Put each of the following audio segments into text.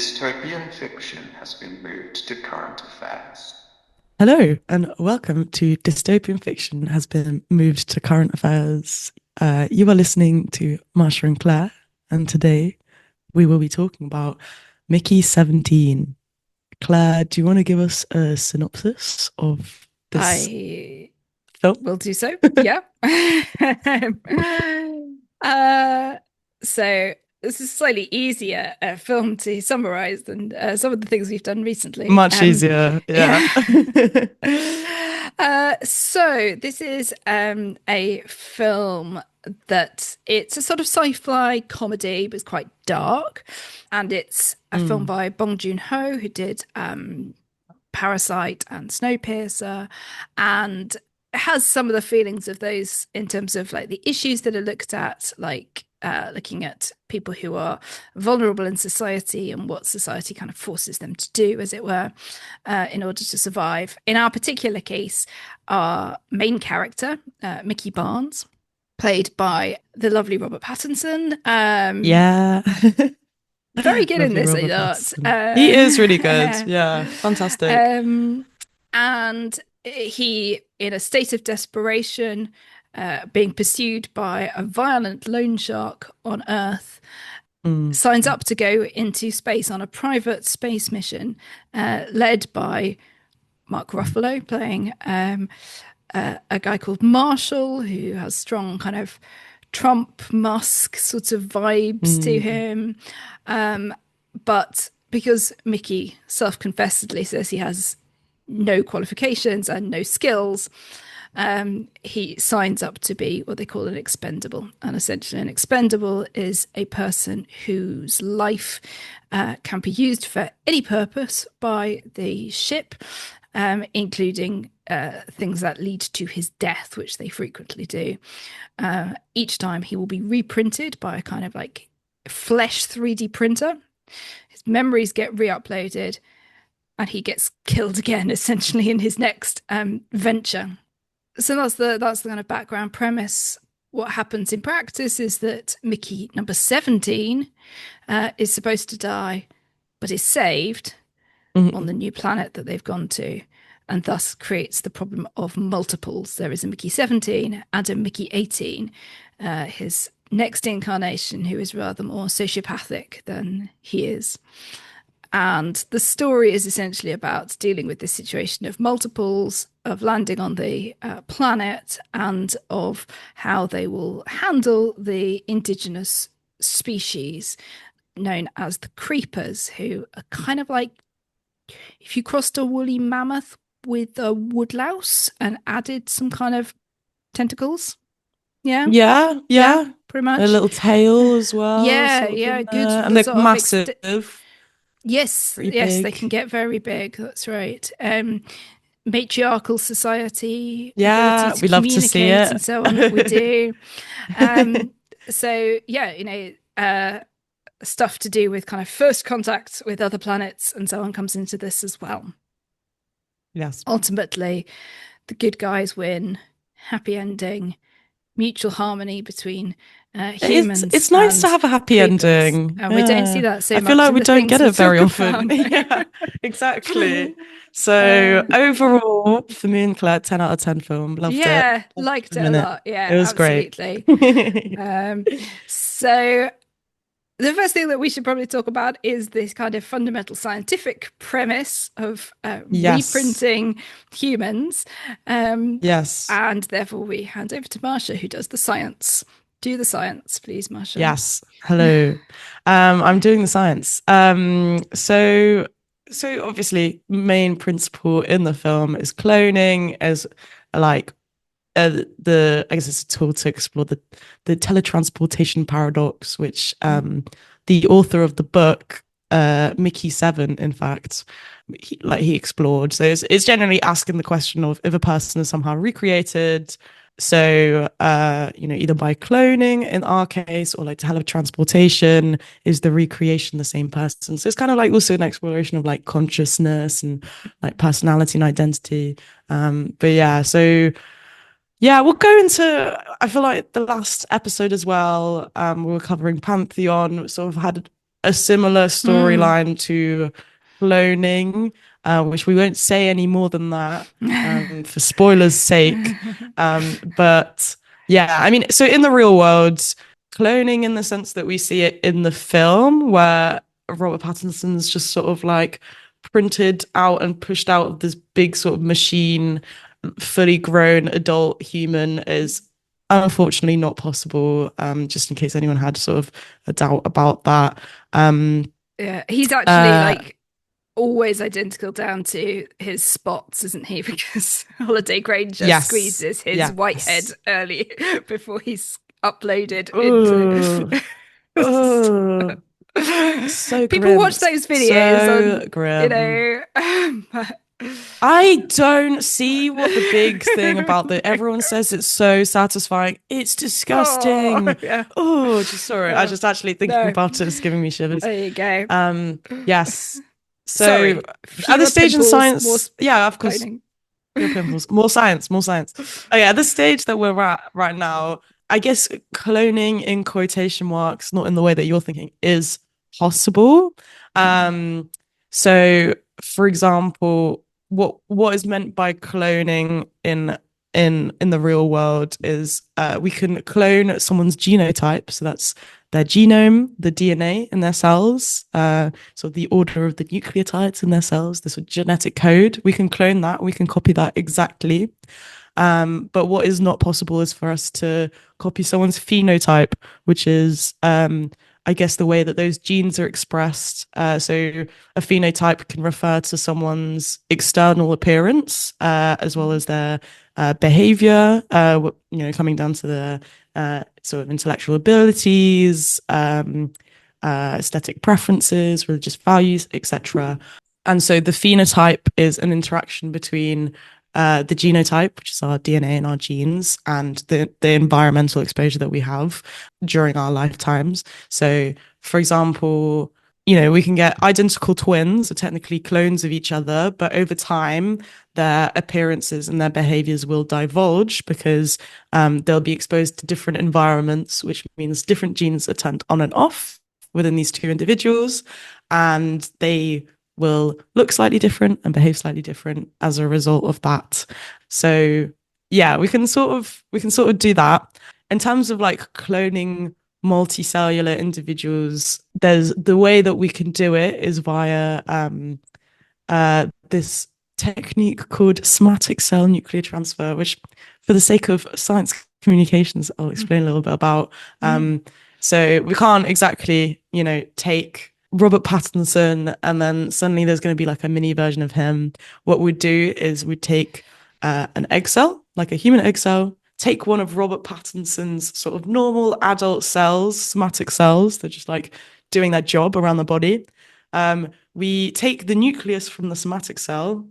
Dystopian fiction has been moved to current affairs. Hello, and welcome to Dystopian Fiction has been moved to current affairs. You are listening to Marsha and Claire, and today we will be talking about Mickey 17. Claire, do you want to give us a synopsis of this I film? will do so. Yeah. uh, so this is a slightly easier film to summarize than some of the things we've done recently. Much easier, yeah. Yeah. So this is a film that it's a sort of sci-fi comedy, but it's quite dark, and it's a film by Bong Joon-ho, who did Parasite and Snowpiercer, and it has some of the feelings of those in terms of like the issues that are looked at, like looking at people who are vulnerable in society and what society kind of forces them to do, as it were, in order to survive. In our particular case, our main character, Mickey Barnes, played by the lovely Robert Pattinson. Yeah. Very good in Lovely this, I Robert thought. Pattinson. He is really good. Yeah, fantastic. And he, in a state of desperation, being pursued by a violent loan shark on Earth, signs up to go into space on a private space mission led by Mark Ruffalo, playing a guy called Marshall, who has strong kind of Trump Musk sort of vibes to him. But because Mickey self-confessedly says he has no qualifications and no skills, he signs up to be what they call an expendable. And essentially, an expendable is a person whose life can be used for any purpose by the ship, including things that lead to his death, which they frequently do. Each time he will be reprinted by a kind of like flesh 3D printer. His memories get re-uploaded and he gets killed again, essentially, in his next venture. So that's the kind of background premise. What happens in practice is that Mickey number 17 is supposed to die, but is saved on the new planet that they've gone to, and thus creates the problem of multiples. There is a Mickey 17 and a Mickey 18, his next incarnation, who is rather more sociopathic than he is. And the story is essentially about dealing with this situation of multiples, of landing on the planet, and of how they will handle the indigenous species known as the creepers, who are kind of like if you crossed a woolly mammoth with a woodlouse and added some kind of tentacles. Yeah. Yeah, Yeah, yeah. pretty A much. little tail as well, Yeah, sort of yeah, in good. there. And The they're sort of massive, yes, pretty yes, they big. can get very big. That's right. Matriarchal society, ability Yeah, to we love to see communicate, it. and so on. We do. So yeah, stuff to do with kind of first contact with other planets and so on comes into this as well. Yes. Ultimately, the good guys win, happy ending, mutual harmony between humans It's nice to and have a happy creepers. ending. And we don't see Yeah. that so I feel much like in we the don't things get we it very talk often. about. Yeah, exactly. So overall, for me and Claire, 10 out of 10 film. Loved it. Yeah, Loved liked every it a minute. lot. Yeah, It was great. absolutely. So the first thing that we should probably talk about is this kind of fundamental scientific premise of Yes. reprinting humans. Yes. And therefore, we hand over to Marsha, who does the science. Do the science, please, Marsha. Yes. Hello. I'm doing the science. So obviously main principle in the film is cloning as like I guess it's a tool to explore the teletransportation paradox, which the author of the book, Mickey Seven, in fact, he explored. So it's generally asking the question of if a person is somehow recreated. So either by cloning in our case or like teletransportation, is the recreation the same person? So it's kind of like also an exploration of like consciousness and like personality and identity. But yeah, so yeah, we'll go into, I feel like the last episode as well, we were covering Pantheon, sort of had a similar storyline to cloning, which we won't say any more than that for spoilers' sake. But yeah, I mean, so in the real world, cloning in the sense that we see it in the film, where Robert Pattinson's just sort of like printed out and pushed out of this big sort of machine, fully grown adult human, is unfortunately not possible. Just in case anyone had sort of a doubt about that. Yeah, he's actually like always identical down to his spots, isn't he? Because Holiday Granger squeezes his white head early before he's uploaded into. So people grim. watch those videos so on, grim. you know. I don't see what the big thing about that. Everyone says it's so satisfying. It's disgusting. Just sorry. I just actually thinking about it is giving me shivers. There you go. Yes. So sorry, at this stage in science, more yeah, of course. Pimples. More science. Okay, at this stage that we're at right now, I guess cloning in quotation marks, not in the way that you're thinking, is possible. So for example, what is meant by cloning in the real world is we can clone someone's genotype, so that's their genome, the DNA in their cells, so the order of the nucleotides in their cells, this genetic code. We can clone that, we can copy that exactly. But what is not possible is for us to copy someone's phenotype, which is I guess the way that those genes are expressed. So a phenotype can refer to someone's external appearance, as well as their behavior, coming down to the sort of intellectual abilities, aesthetic preferences, religious values, etc. And so the phenotype is an interaction between the genotype, which is our DNA and our genes, and the environmental exposure that we have during our lifetimes. So, for example, we can get identical twins, or technically clones of each other, but over time, their appearances and their behaviors will divulge because they'll be exposed to different environments, which means different genes are turned on and off within these two individuals, and they will look slightly different and behave slightly different as a result of that. So yeah, we can sort of do that. In terms of like cloning multicellular individuals, there's the way that we can do it is via this technique called somatic cell nuclear transfer, which for the sake of science communications, I'll explain a little bit about. So we can't exactly, take Robert Pattinson and then suddenly there's going to be like a mini version of him. What we'd do is we'd take an egg cell, like a human egg cell, take one of Robert Pattinson's sort of normal adult cells, somatic cells, they're just like doing their job around the body. We take the nucleus from the somatic cell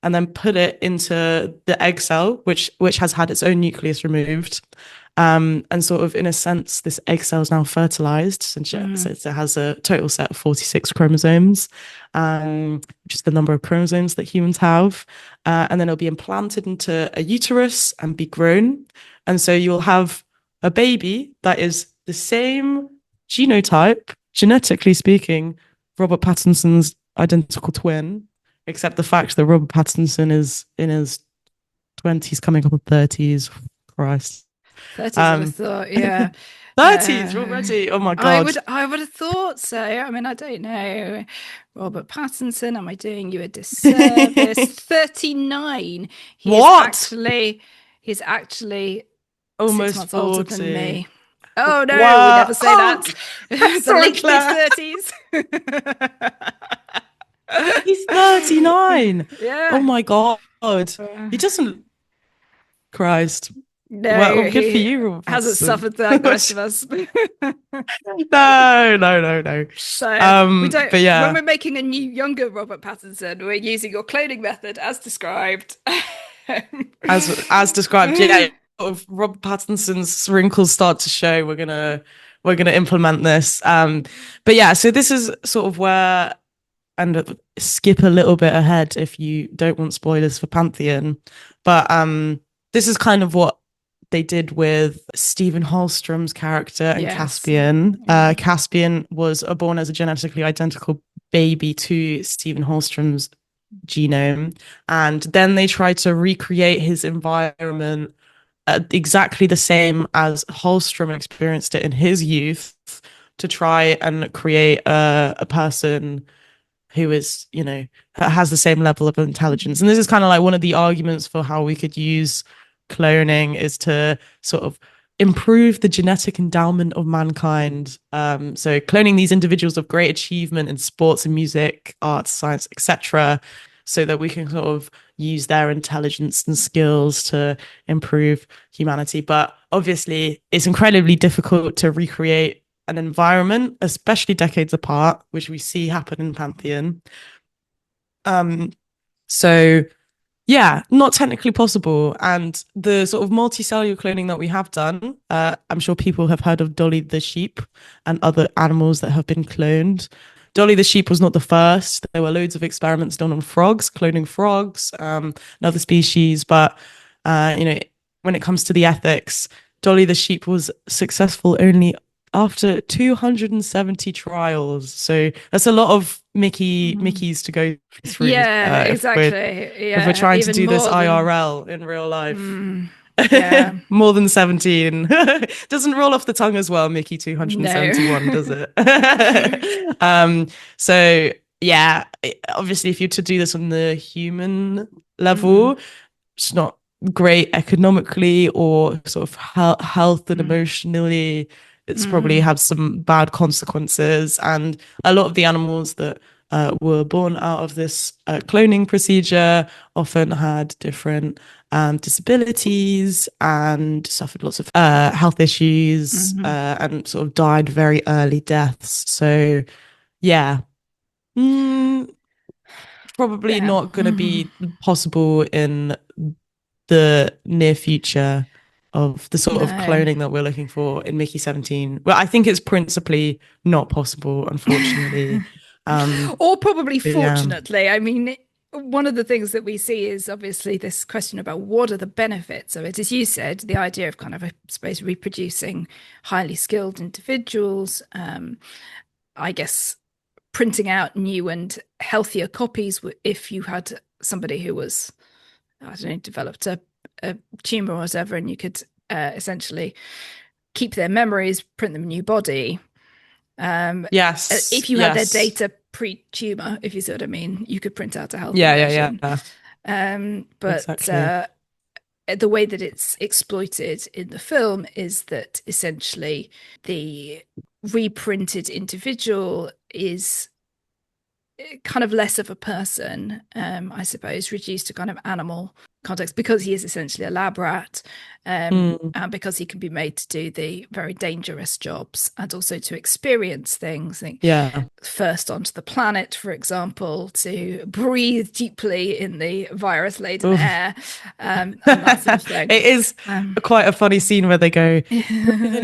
and then put it into the egg cell, which has had its own nucleus removed. And sort of in a sense, this egg cell is now fertilized, since it has a total set of 46 chromosomes, which is the number of chromosomes that humans have. And then it'll be implanted into a uterus and be grown. And so you'll have a baby that is the same genotype, genetically speaking, Robert Pattinson's identical twin, except the fact that Robert Pattinson is in his 20s, coming up on 30s. Christ. 30s, I would have thought, yeah. 30s already. Oh my god. I would have thought so. I mean, I don't know. Robert Pattinson, am I doing you a disservice? 39. He's actually almost 6 months 40. older than me. Oh no, we never say that. The late 30s. He's 39. Yeah. Oh my god. He doesn't. Christ. No, well, good for you, Robert hasn't Pattinson. suffered like the rest of us. No. So we don't. But yeah, when we're making a new, younger Robert Pattinson, we're using your cloning method as described. as described, yeah. If Robert Pattinson's wrinkles start to show, we're gonna implement this. But yeah, so this is sort of where, and skip a little bit ahead if you don't want spoilers for Pantheon. But this is kind of what they did with Stephen Hallstrom's character and Yes. Caspian. Caspian was born as a genetically identical baby to Stephen Hallstrom's genome, and then they tried to recreate his environment exactly the same as Hallstrom experienced it in his youth, to try and create a person who is, you know, has the same level of intelligence. And this is kind of like one of the arguments for how we could use cloning, is to sort of improve the genetic endowment of mankind. So cloning these individuals of great achievement in sports and music, arts, science, etc., so that we can sort of use their intelligence and skills to improve humanity. But obviously, it's incredibly difficult to recreate an environment, especially decades apart, which we see happen in Pantheon. So yeah, not technically possible. And the sort of multicellular cloning that we have done, I'm sure people have heard of Dolly the sheep and other animals that have been cloned. Dolly the sheep was not the first. There were loads of experiments done on frogs, cloning frogs, and other species. But, you know, when it comes to the ethics, Dolly the sheep was successful only after 270 trials. So that's a lot of Mickeys to go through. Yeah, exactly. If we're trying to do this IRL in real life. Yeah. More than 17. Doesn't roll off the tongue as well, Mickey 271, no. Does it? So yeah, obviously if you're to do this on the human level, it's not great economically or sort of health and emotionally. It's probably had some bad consequences. And a lot of the animals that were born out of this cloning procedure often had different disabilities and suffered lots of health issues and sort of died very early deaths. So yeah, probably not going to be possible in the near future of the sort of cloning that we're looking for in Mickey 17. Well, I think it's principally not possible, unfortunately. Or probably fortunately. Yeah. I mean, one of the things that we see is obviously this question about what are the benefits of it. As you said, the idea of kind of, I suppose, reproducing highly skilled individuals, I guess printing out new and healthier copies if you had somebody who was, I don't know, developed a tumor or whatever, and you could essentially keep their memories, print them a new body. Yes. If you had their data pre-tumor, if you see what I mean, you could print out a healthy version. But exactly. The way that it's exploited in the film is that essentially the reprinted individual is kind of less of a person, I suppose, reduced to kind of animal context, because he is essentially a lab rat, and because he can be made to do the very dangerous jobs and also to experience things. First onto the planet, for example, to breathe deeply in the virus-laden air, and that sort of thing. It is quite a funny scene where they go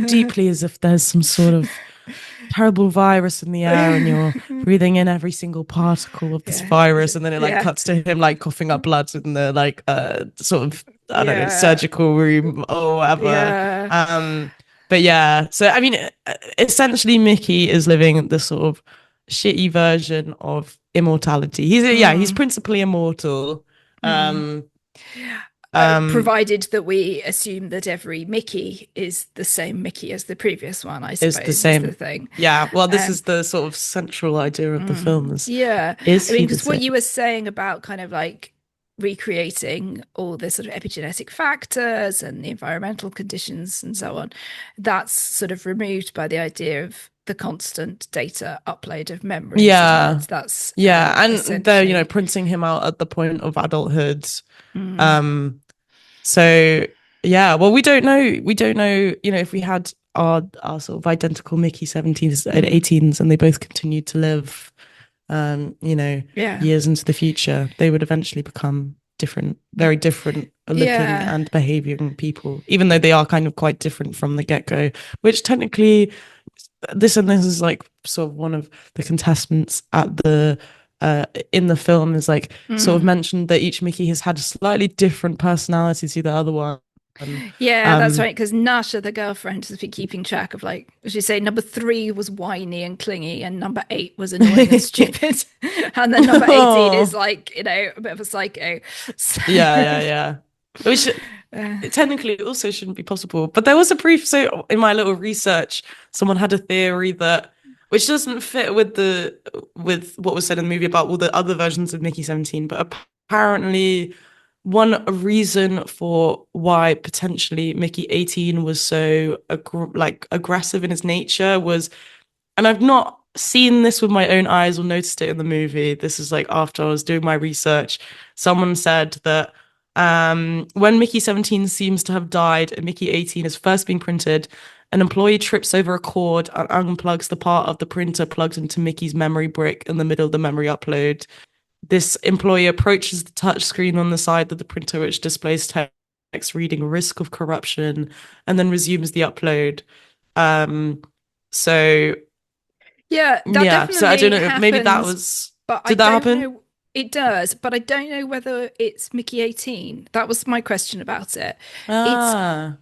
deeply as if there's some sort of terrible virus in the air and you're breathing in every single particle of this virus, and then it cuts to him like coughing up blood in the like sort of I don't know, surgical room or whatever. But yeah, so I mean, essentially Mickey is living the sort of shitty version of immortality. He's principally immortal. Provided that we assume that every Mickey is the same Mickey as the previous one, I suppose, is the thing. Yeah, well, this is the sort of central idea of the film. Is because what you were saying about kind of like recreating all the sort of epigenetic factors and the environmental conditions and so on, that's sort of removed by the idea of the constant data upload of memories. That's and they're printing him out at the point of adulthood. So yeah, well, we don't know, if we had our sort of identical Mickey 17s and 18s and they both continued to live years into the future, they would eventually become very different looking and behaving people, even though they are kind of quite different from the get-go, which technically this is like sort of one of the contestants at the in the film is like sort of mentioned that each Mickey has had a slightly different personality to the other one. Yeah, that's Um, right. Because Nasha, the girlfriend, has been keeping track of, like, as you say, number 3 was whiny and clingy, and number 8 was annoying and stupid, and then number 18 is oh, like, a bit of a psycho. So, yeah. Which uh, it technically also shouldn't be possible. But there was a brief, so in my little research, someone had a theory that, which doesn't fit with with what was said in the movie about all the other versions of Mickey 17, but apparently one reason for why potentially Mickey 18 was so aggressive in his nature was, and I've not seen this with my own eyes or noticed it in the movie. This is like after I was doing my research. Someone said that when Mickey 17 seems to have died and Mickey 18 is first being printed, an employee trips over a cord and unplugs the part of the printer plugged into Mickey's memory brick in the middle of the memory upload. This employee approaches the touch screen on the side of the printer, which displays text reading risk of corruption, and then resumes the upload. Um, so yeah, that yeah, so I don't definitely know. Maybe that happens, was. but I Did that don't happen? know. It does, but I don't know whether it's Mickey 18. That was my question about it. It's Ah,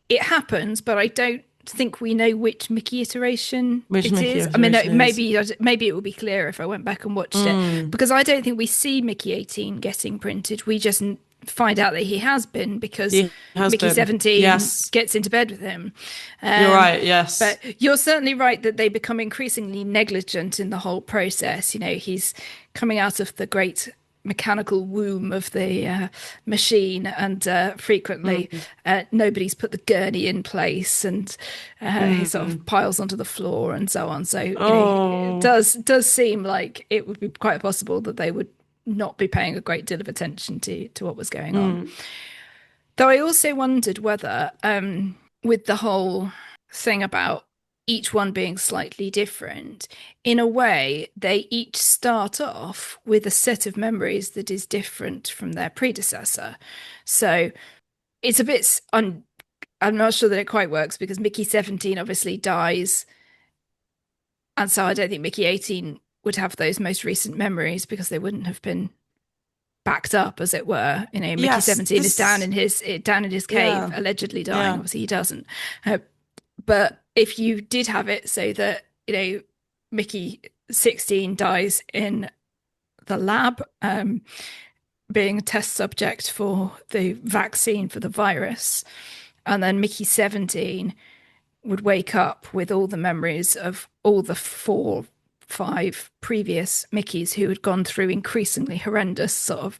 it happens, but I don't think we know which Mickey iteration which it Mickey is. I mean, iteration is? maybe it would be clearer if I went back and watched it, Mm, because I don't think we see Mickey 18 getting printed. We just find out that he has been because he has Mickey been. 17 Yes, gets into bed with him. you're Um, right. Yes. but you're certainly right that they become increasingly negligent in the whole process. He's coming out of the great mechanical womb of the machine, and frequently Mm, nobody's put the gurney in place, and he sort of mm. piles onto the floor and so on. So it Oh, does seem like it would be quite possible that they would not be paying a great deal of attention to what was going on. mm. Though I also wondered whether, with the whole thing about each one being slightly different, in a way, they each start off with a set of memories that is different from their predecessor. So it's a bit, I'm not sure that it quite works, because Mickey 17 obviously dies. And so I don't think Mickey 18 would have those most recent memories, because they wouldn't have been backed up, as it were. Mickey Yes. 17 is down in his cave, Yeah, allegedly dying. yeah. Obviously, he doesn't. But if you did have it so that Mickey 16 dies in the lab, being a test subject for the vaccine for the virus, and then Mickey 17 would wake up with all the memories of all the 5 previous Mickeys who had gone through increasingly horrendous sort of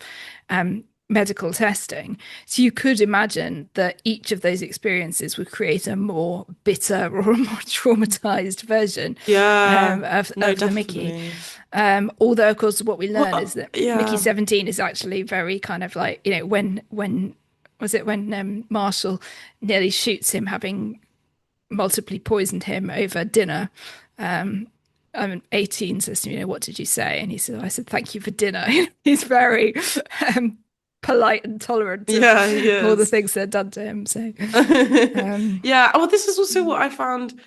medical testing. So you could imagine that each of those experiences would create a more bitter or a more traumatized version Yeah. No, of the Mickey. definitely. Although, of course, what we learn is Well, that Mickey yeah. 17 is actually very kind of like, when was it when Marshall nearly shoots him, having multiply poisoned him over dinner. I mean, 18 says to me, what did you say? And he said, I said, thank you for dinner. He's very polite and tolerant of Yeah, he all the is. things that are done to him. So, um, Yeah. Oh, this is also what I found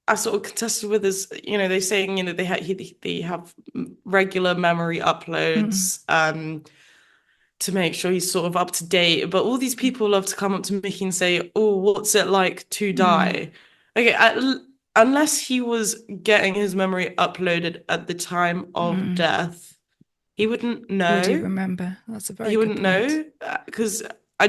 I sort of contested with is, they saying, they have regular memory mm, uploads, to make sure he's sort of up to date. But all these people love to come up to Mickey and say, "Oh, what's it like to mm, die?" Okay, unless he was getting his memory uploaded at the time of mm. death, he wouldn't Would he know. remember? That's a very He good wouldn't point. know because I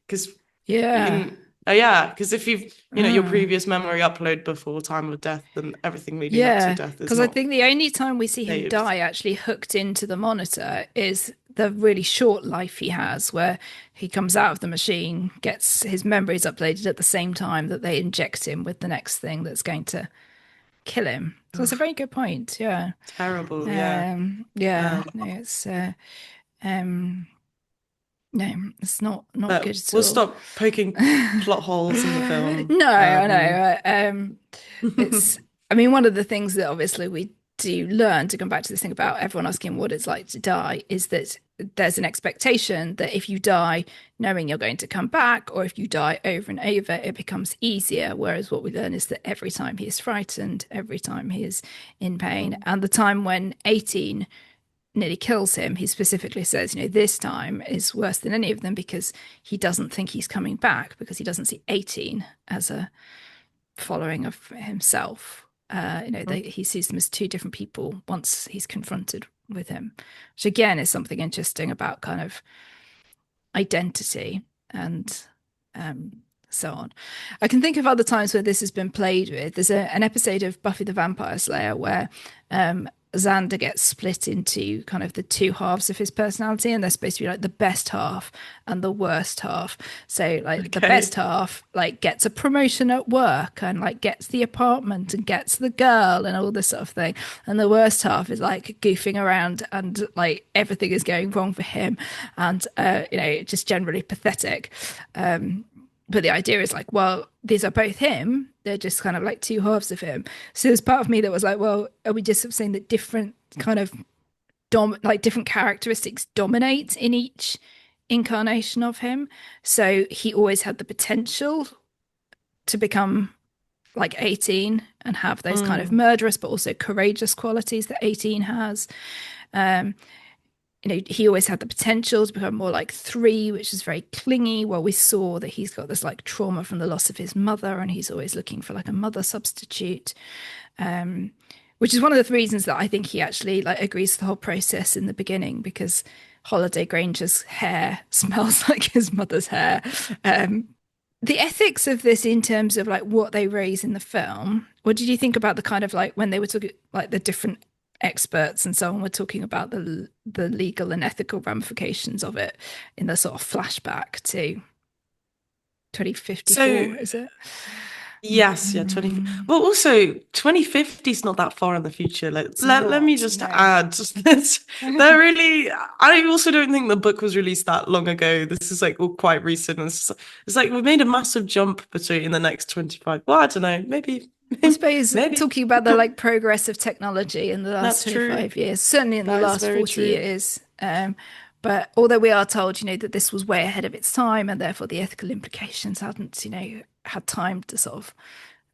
because Yeah. in yeah, because if you've your Ah. previous memory upload before time of death, then everything leading up to Yeah, death is because I not think the only time we see him saved. die actually hooked into the monitor is the really short life he has, where he comes out of the machine, gets his memories uploaded at the same time that they inject him with the next thing that's going to kill him. So that's a Ugh, very good point. Yeah. terrible, yeah. Yeah. Um, No, um, no, it's not but good at we'll all. stop poking plot holes in the film. No, I know. It's, I mean, one of the things that obviously we do learn, to come back to this thing about everyone asking what it's like to die, is that there's an expectation that if you die knowing you're going to come back, or if you die over and over, it becomes easier. Whereas what we learn is that every time he is frightened, every time he is in pain, and the time when 18 nearly kills him, he specifically says, this time is worse than any of them because he doesn't think he's coming back, because he doesn't see 18 as a following of himself. He sees them as two different people once he's confronted with him, which again is something interesting about kind of identity and so on. I can think of other times where this has been played with. There's an episode of Buffy the Vampire Slayer where Xander gets split into kind of the two halves of his personality, and they're supposed to be like the best half and the worst half. So like the best half like gets a promotion at work and like gets the apartment and gets the girl and all this sort of thing, and the worst half is like goofing around and like everything is going wrong for him and just generally pathetic. But the idea is like, well, these are both him. They're just kind of like two halves of him. So there's part of me that was like, well, are we just saying that different kind of different characteristics dominate in each incarnation of him? So he always had the potential to become like 18 and have those kind of murderous but also courageous qualities that 18 has. He always had the potential to become more like 3, which is very clingy. Well, we saw that he's got this like trauma from the loss of his mother, and he's always looking for like a mother substitute, which is one of the reasons that I think he actually like agrees to the whole process in the beginning, because Holiday Granger's hair smells like his mother's hair. The ethics of this in terms of like what they raise in the film, what did you think about the kind of like when they were talking like the different experts and so on were talking about the legal and ethical ramifications of it in the sort of flashback to 2054? Is it? Yes, 20. Well, also 2050 is not that far in the future. Like, let me just add, they're really. I also don't think the book was released that long ago. This is like all quite recent. It's like we made a massive jump between the next 25. Well, I don't know, maybe. I suppose talking about the like progress of technology in the last 25 years, certainly in the last 40 years. But although we are told, that this was way ahead of its time, and therefore the ethical implications hadn't, had time to sort of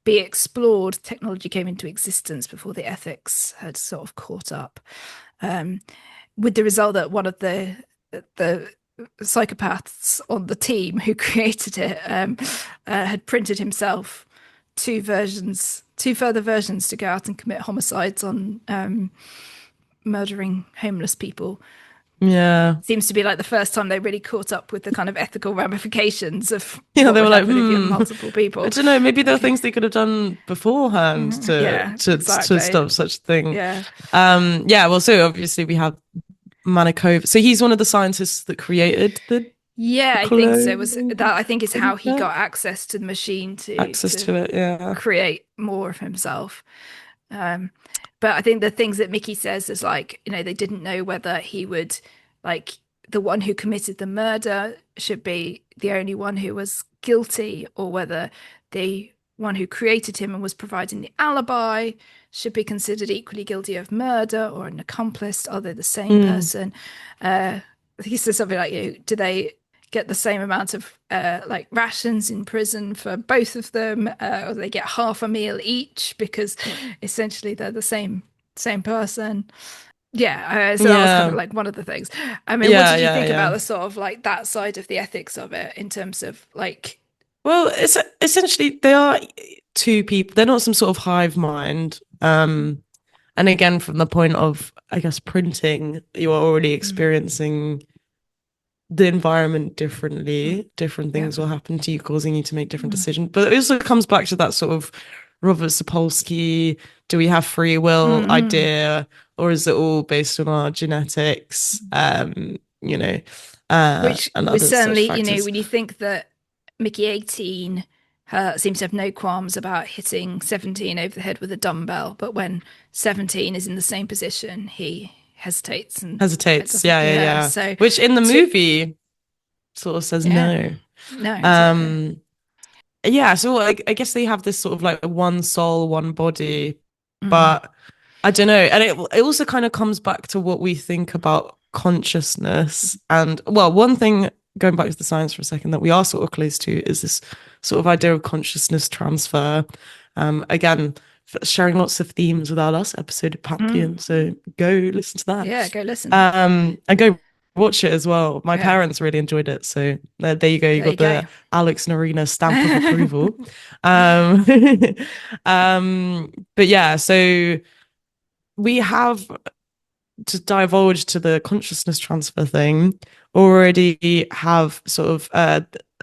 be explored. Technology came into existence before the ethics had sort of caught up. With the result that one of the psychopaths on the team who created it had printed himself two further versions to go out and commit homicides on murdering homeless people. Yeah, seems to be like the first time they really caught up with the kind of ethical ramifications of they were like, if you have multiple people. I don't know, maybe there are things they could have done beforehand to stop such thing. Well, so obviously we have Manikova, so he's one of the scientists that created the I think so. I think is how he got access to the machine to it, create more of himself. But I think the things that Mickey says is like, they didn't know whether he would, like, the one who committed the murder should be the only one who was guilty, or whether the one who created him and was providing the alibi should be considered equally guilty of murder, or an accomplice. Are they the same person? He says something like, do they get the same amount of like rations in prison for both of them, or they get half a meal each because essentially they're the same person. So that was kind of like one of the things. I mean, what did you think about the sort of like that side of the ethics of it in terms of like? Well, it's essentially they are two people. They're not some sort of hive mind. And again, from the point of, I guess, printing, you are already experiencing the environment differently. Different things will happen to you, causing you to make different decisions. But it also comes back to that sort of Robert Sapolsky, do we have free will idea, or is it all based on our genetics? Which and was certainly, when you think that Mickey 18 seems to have no qualms about hitting 17 over the head with a dumbbell, but when 17 is in the same position, he hesitates. So, which in the movie sort of says no. Exactly. So I guess they have this sort of like one soul, one body, but I don't know. And it also kind of comes back to what we think about consciousness. And well, one thing, going back to the science for a second, that we are sort of close to is this sort of idea of consciousness transfer. Again, sharing lots of themes with our last episode of Pantheon. So go listen to that. Yeah, go listen. And go watch it as well. My parents really enjoyed it. So there you go. You got the Alex and Arena stamp of approval. But yeah, so we have to divulge to the consciousness transfer thing, already have sort of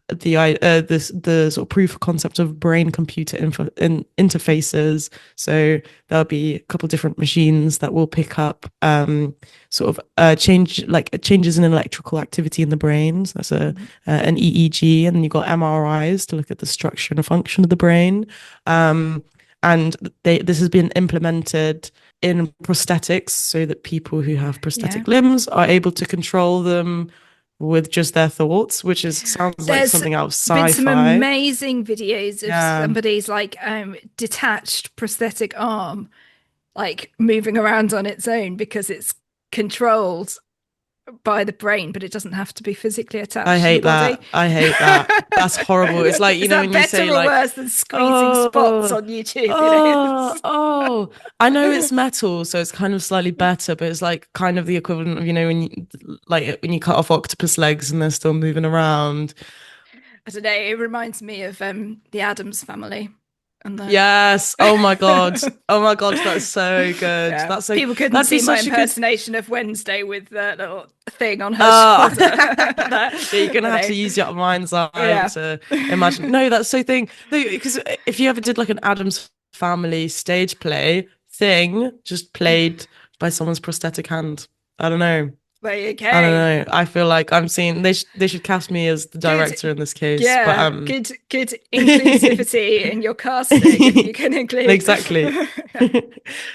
the sort of proof of concept of brain computer interfaces. So there'll be a couple of different machines that will pick up sort of changes in electrical activity in the brain. So that's an EEG, and then you've got MRIs to look at the structure and function of the brain. And this has been implemented in prosthetics so that people who have prosthetic limbs are able to control them with just their thoughts, which sounds like something out of sci-fi. Been some amazing videos of somebody's like detached prosthetic arm like moving around on its own because it's controlled by the brain, but it doesn't have to be physically attached to the body. I hate that. That's horrible. It's like, you know, when you say like, worse than squeezing spots on YouTube. I know it's metal, so it's kind of slightly better, but it's like kind of the equivalent of, you know, when you cut off octopus legs and they're still moving around. I don't know. It reminds me of the Addams Family. Yes. Oh my god. That's so good. Yeah. That's so. People couldn't see my impersonation of Wednesday with that little thing on her shoulder. You're gonna have to use your mind's eye to imagine. No, that's so thing. Because if you ever did like an Addams Family stage play thing, just played by someone's prosthetic hand, I don't know. There you go. I don't know. I feel like I'm seeing they should cast me as the director in this case. Yeah, but, good inclusivity in your casting. If you can include exactly.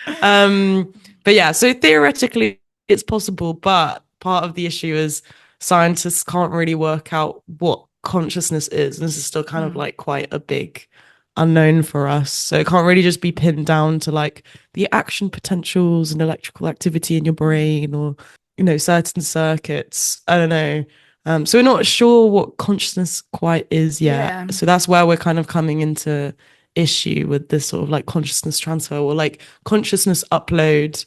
But yeah, so theoretically it's possible, but part of the issue is scientists can't really work out what consciousness is. And this is still kind of like quite a big unknown for us. So it can't really just be pinned down to like the action potentials and electrical activity in your brain, or you know, certain circuits. I don't know. So we're not sure what consciousness quite is yet. Yeah. So that's where we're kind of coming into issue with this sort of like consciousness transfer or like consciousness upload.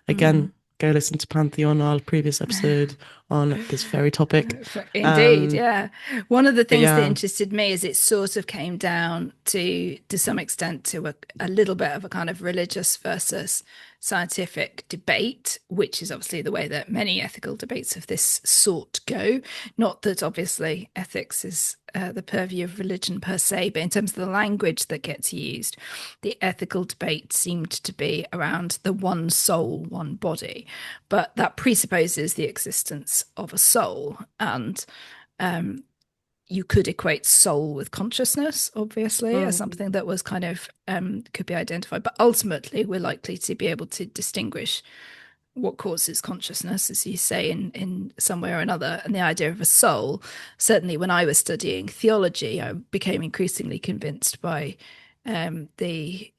Again, go listen to Pantheon, our previous episode on this very topic. Indeed, yeah. One of the things that interested me is it sort of came down to some extent to a little bit of a kind of religious versus scientific debate, which is obviously the way that many ethical debates of this sort go. Not that obviously ethics is the purview of religion per se, but in terms of the language that gets used, the ethical debate seemed to be around the one soul, one body. But that presupposes the existence of a soul, and you could equate soul with consciousness, obviously, as something that was kind of could be identified. But ultimately, we're likely to be able to distinguish what causes consciousness, as you say, in some way or another. And the idea of a soul, certainly when I was studying theology, I became increasingly convinced by the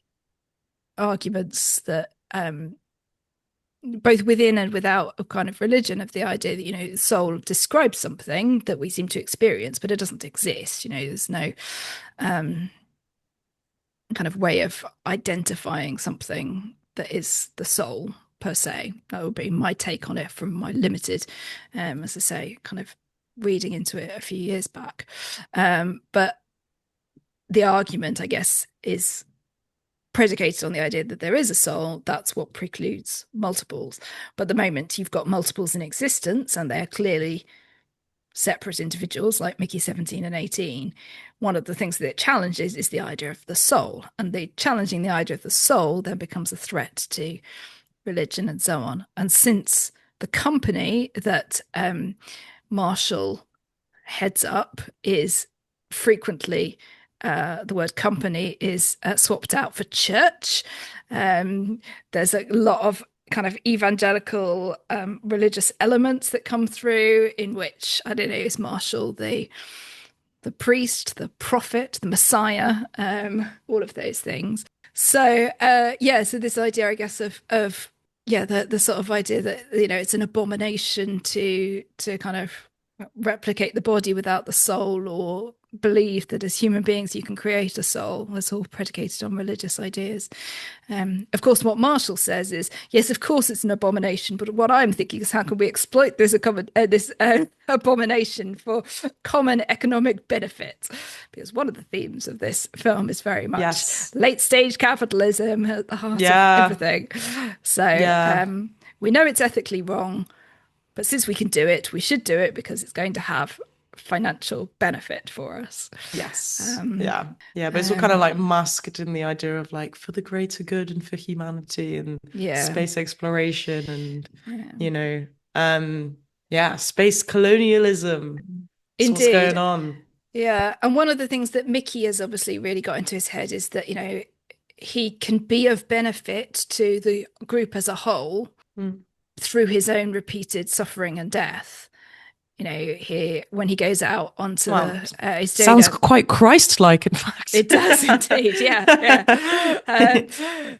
arguments that both within and without a kind of religion, of the idea that, you know, soul describes something that we seem to experience, but it doesn't exist. You know, there's no kind of way of identifying something that is the soul per se. That would be my take on it from my limited, as I say, kind of reading into it a few years back. But the argument, I guess, is predicated on the idea that there is a soul. That's what precludes multiples. But the moment you've got multiples in existence and they're clearly separate individuals like Mickey 17 and 18, one of the things that it challenges is the idea of the soul. And the challenging the idea of the soul then becomes a threat to religion and so on. And since the company that Marshall heads up is frequently the word company is swapped out for church. There's a lot of kind of evangelical religious elements that come through, in which, I don't know, is Marshall the priest, the prophet, the Messiah, all of those things. So so this idea, I guess, of the sort of idea that, you know, it's an abomination to kind of replicate the body without the soul, or believe that as human beings you can create a soul. That's all predicated on religious ideas. Of course, what Marshall says is, yes, of course it's an abomination, but what I'm thinking is, how can we exploit this abomination for common economic benefit? Because one of the themes of this film is very much late stage capitalism at the heart of everything. So we know it's ethically wrong, but since we can do it, we should do it because it's going to have financial benefit for us. Yes. But it's all kind of like masked in the idea of like for the greater good and for humanity and space exploration and space colonialism. That's what's going on. Yeah. And one of the things that Mickey has obviously really got into his head is that, he can be of benefit to the group as a whole through his own repeated suffering and death. When he goes out onto sounds quite Christ-like, in fact. It does indeed,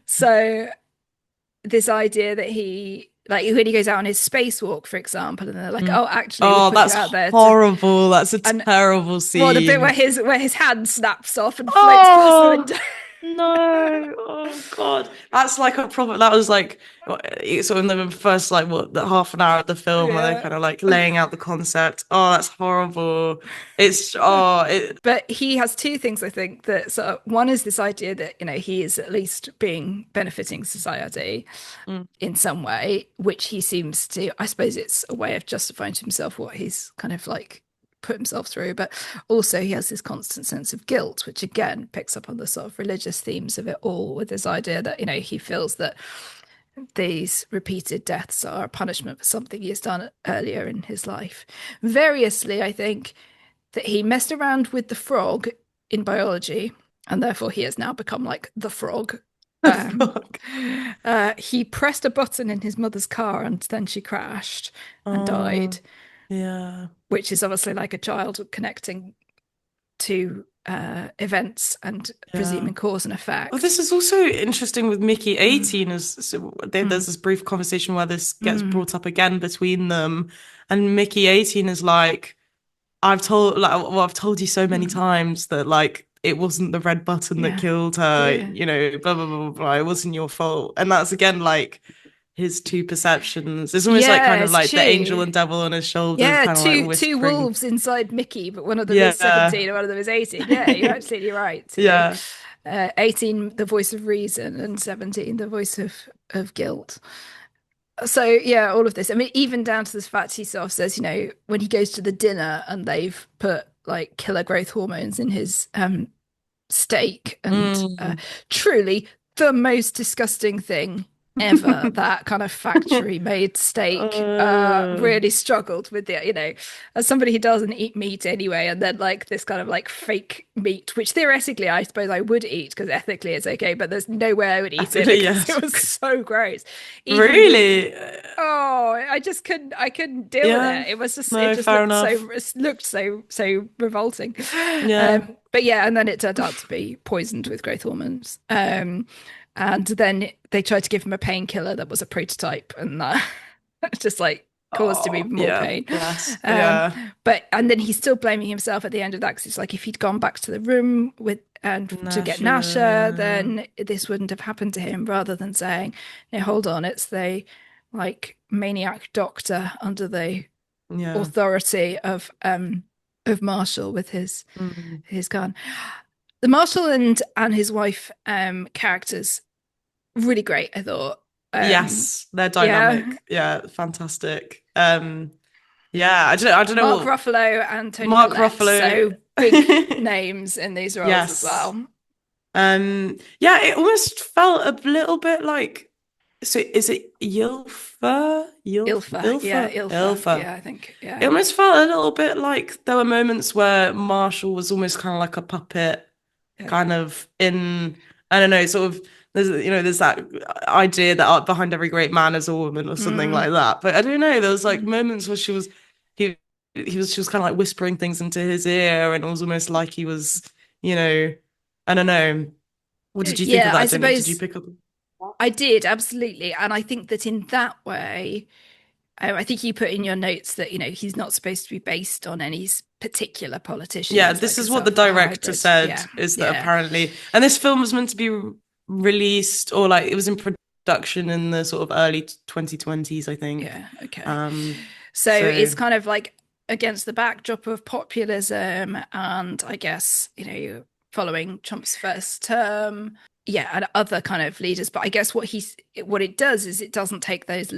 so this idea that he, like, when he goes out on his spacewalk, for example, and they're like, that's out there horrible. That's a terrible scene. Well, the bit where his hand snaps off and floats past the window. No, oh god, that's like a proper. That was like sort of in the first the half an hour of the film where they're kind of like laying out the concept. Oh, that's horrible. But he has two things, I think, that one is this idea that he is at least benefiting society in some way, which he seems to. I suppose it's a way of justifying to himself what he's kind of like put himself through, but also he has this constant sense of guilt, which again picks up on the sort of religious themes of it all, with this idea that he feels that these repeated deaths are a punishment for something he has done earlier in his life. Variously, I think that he messed around with the frog in biology, and therefore he has now become like the frog. He pressed a button in his mother's car and then she crashed and died. Yeah. Which is obviously like a child connecting to events and presuming cause and effect. Well, this is also interesting with Mickey 18. There's this brief conversation where this gets brought up again between them, and Mickey 18 is like, I've told you so many times that like it wasn't the red button that killed her, blah, blah, blah, blah, it wasn't your fault. And that's again like his two perceptions. It's almost like kind of like the angel and devil on his shoulders. Yeah, kind of two wolves inside Mickey, but one of them is 17 and one of them is 18. Yeah, you're absolutely right. 18, the voice of reason, and 17, the voice of guilt. So all of this. I mean, even down to this fact he sort of says, when he goes to the dinner and they've put like killer growth hormones in his steak, and truly the most disgusting thing ever, that kind of factory made steak. Really struggled with the as somebody who doesn't eat meat anyway, and then like this kind of like fake meat, which theoretically I suppose I would eat because ethically it's okay, but there's no way I would eat it because it was so gross. Really? I couldn't deal with it. It was just it looked so revolting. But and then it turned out to be poisoned with growth hormones. And then they tried to give him a painkiller that was a prototype, and that just like caused him even more pain. And then he's still blaming himself at the end of that, because it's like if he'd gone back to the room to get Nasha, then this wouldn't have happened to him, rather than saying, "No, hold on, it's the like maniac doctor under the authority of Marshall with his gun." The Marshall and his wife characters, really great, I thought. Yes, they're dynamic. Yeah, fantastic. I don't know. Mark Ruffalo and Tony Collette, so big names in these roles as well. It almost felt a little bit like. So is it Ilfa? Ilfa. Yeah, I think. Yeah. It almost felt a little bit like there were moments where Marshall was almost kind of like a puppet. Kind of in, I don't know, sort of there's that idea that behind every great man is a woman or something like that. But I don't know, there was like moments where she was kind of like whispering things into his ear, and it was almost like he was, I don't know. What did you think of that? I suppose, did you pick up? I did, absolutely. And I think that in that way, I think you put in your notes that, he's not supposed to be based on any particular politician. Yeah, He's this like is a what the sort of director hybrid. said, is that apparently, and this film was meant to be released, or like it was in production in the sort of early 2020s, I think. Yeah, okay. So it's kind of like against the backdrop of populism and I guess, following Trump's first term, and other kind of leaders. But I guess what it does is it doesn't take those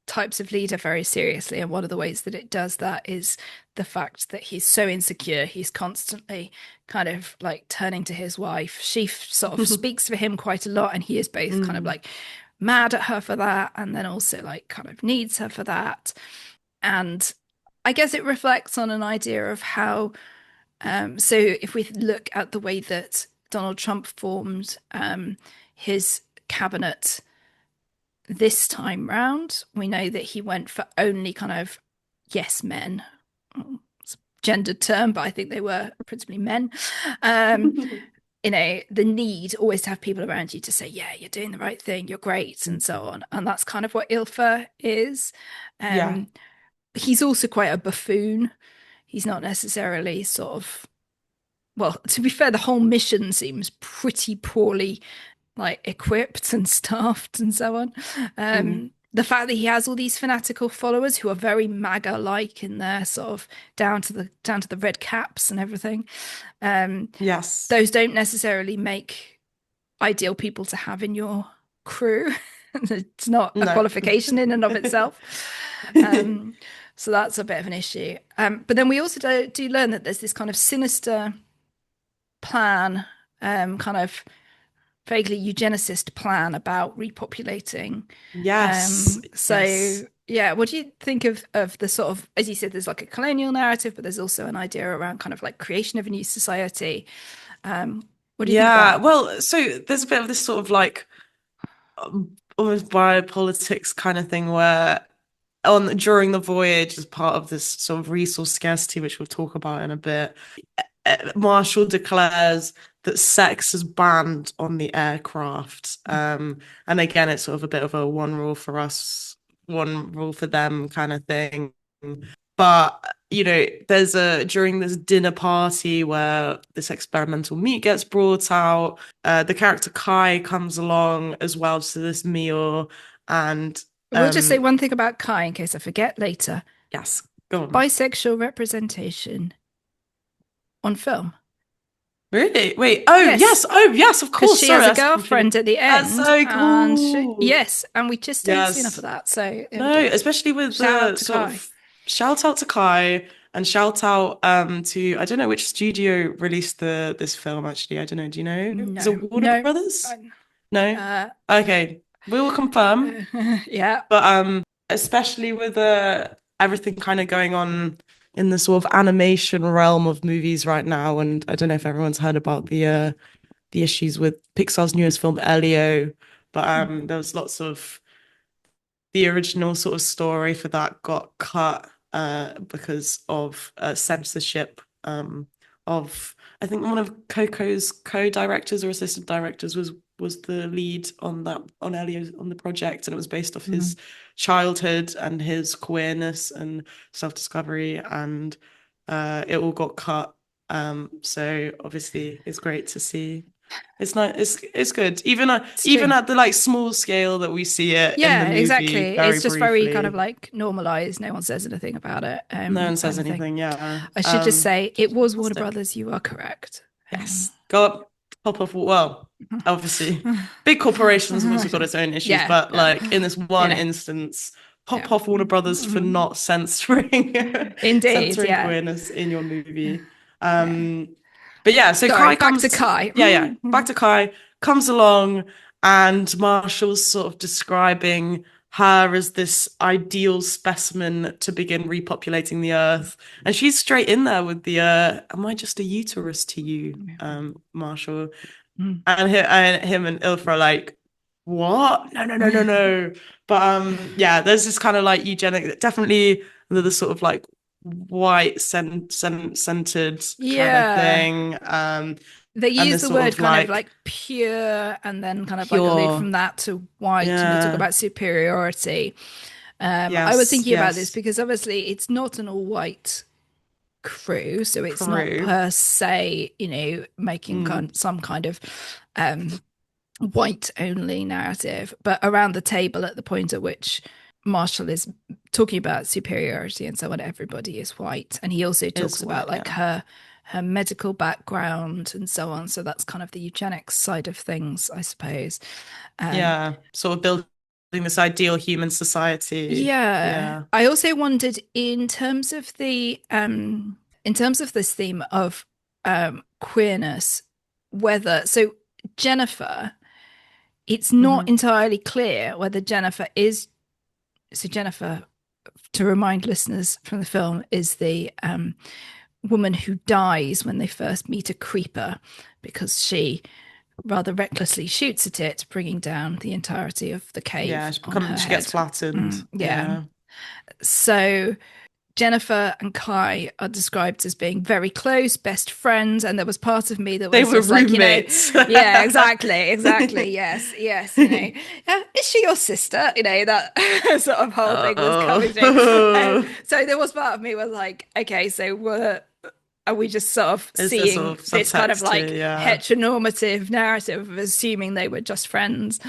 types of leader very seriously. And one of the ways that it does that is the fact that he's so insecure. He's constantly kind of like turning to his wife. She sort of speaks for him quite a lot, and he is both kind of like mad at her for that and then also like kind of needs her for that. And I guess it reflects on an idea of how so if we look at the way that Donald Trump formed his cabinet this time round, we know that he went for only kind of yes men. It's a gendered term, but I think they were principally men. The need always to have people around you to say, yeah, you're doing the right thing, you're great, and so on. And that's kind of what Ilfur is. He's also quite a buffoon. He's not necessarily sort of, well, to be fair, the whole mission seems pretty poorly like equipped and staffed and so on. The fact that he has all these fanatical followers who are very MAGA-like in their sort of down to the red caps and everything. Yes, those don't necessarily make ideal people to have in your crew. It's not a qualification in and of itself. So that's a bit of an issue. But then we also do learn that there's this kind of sinister plan, kind of vaguely eugenicist plan about repopulating. Yes. Yeah, what do you think of the sort of, as you said, there's like a colonial narrative, but there's also an idea around kind of like creation of a new society. What do you think about? Well, so there's a bit of this sort of like almost biopolitics kind of thing where during the voyage, as part of this sort of resource scarcity, which we'll talk about in a bit, Marshall declares that sex is banned on the aircraft. And again, it's sort of a bit of a one rule for us, one rule for them kind of thing. But, there's during this dinner party where this experimental meat gets brought out, the character Kai comes along as well to this meal. And we'll just say one thing about Kai in case I forget later. Yes, go on. Bisexual representation on film. Really? Wait. Oh, yes. Oh, yes, of course. She has a girlfriend at the end. That's so cool. And we just don't see enough of that. So no, especially with the sort of shout out to Kai and shout out to, I don't know which studio released this film actually. I don't know. Do you know? No. Is it Warner Brothers? No. Okay. We will confirm. Yeah. But especially with everything kind of going on in the sort of animation realm of movies right now, and I don't know if everyone's heard about the issues with Pixar's newest film Elio, but there was lots of the original sort of story for that got cut because of censorship of, I think one of Coco's co-directors or assistant directors was the lead on Elio on the project, and it was based off his childhood and his queerness and self-discovery, and it all got cut. So obviously it's great to see. It's nice. It's good. Even at the like small scale that we see it. Yeah, in the movie, exactly. It's just briefly. very kind of like normalized. No one says anything about it. No one says anything. Yeah. I should just say it was Warner Brothers. You are correct. Yes. Go up. Pop off. Well, obviously, big corporations have also got its own issues, but like in this one instance, pop off Warner Brothers for not censoring queerness in your movie. But yeah, so Sorry, Kai back to Kai. Back to Kai comes along, and Marshall's sort of describing her as this ideal specimen to begin repopulating the earth, and she's straight in there with the am I just a uterus to you, Marshall? And him and Ilfra are like, what? No. But yeah, there's this kind of like eugenic, definitely the sort of like white centered kind of thing. They use the word kind of like pure, and then kind of like allude from that to white, and they talk about superiority. I was thinking about this yes. because obviously it's not an all-white crew, so it's not Crew. per se, making some kind of white only narrative, but around the table at the point at which Marshall is talking about superiority and so on, everybody is white. And he also talks about like her medical background and so on. So that's kind of the eugenics side of things, I suppose. Sort of building this ideal human society. Yeah. I also wondered in terms of this theme of queerness, whether Jennifer, it's not entirely clear whether Jennifer, to remind listeners from the film, is the woman who dies when they first meet a creeper because she rather recklessly shoots at it, bringing down the entirety of the cave. Yeah, she gets flattened. So Jennifer and Kai are described as being very close, best friends, and there was part of me that was they were roommates. Like, yeah, exactly, yes. Is she your sister? That sort of whole thing was coming through. So there was part of me was like, okay, so are we just sort of seeing this kind of like heteronormative narrative of assuming they were just friends?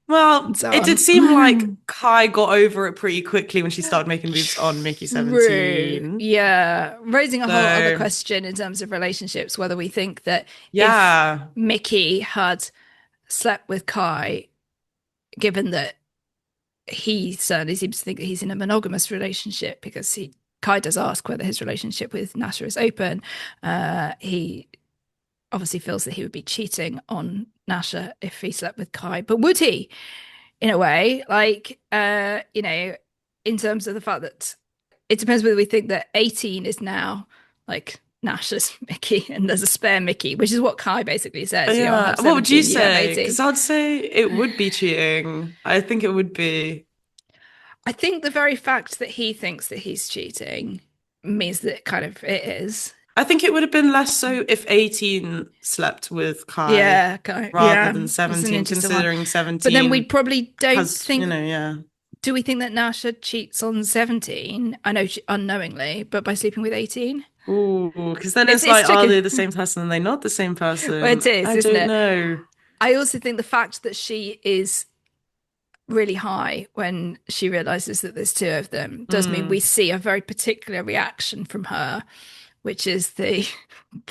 Well, it did seem like Kai got over it pretty quickly when she started making moves on Mickey 17. Yeah. Raising a whole other question in terms of relationships, whether we think that if Mickey had slept with Kai, given that he certainly seems to think that he's in a monogamous relationship, because Kai does ask whether his relationship with Nasha is open. He obviously feels that he would be cheating on Nasha if he slept with Kai, but would he, in a way, like in terms of the fact that it depends whether we think that 18 is now like Nasha's Mickey and there's a spare Mickey, which is what Kai basically says. What would you say? Because I'd say it would be cheating. I think it would be. I think the very fact that he thinks that he's cheating means that kind of it is. I think it would have been less so if 18 slept with Kai, rather than 17, considering 17. But then we probably don't think, do we think that Nasha cheats on 17? I know unknowingly, but by sleeping with 18? Ooh, because then it's like, are they the same person? Are they not the same person? Well, it is, isn't it? I don't know. I also think the fact that she is really high when she realizes that there's two of them does mean we see a very particular reaction from her, which is there's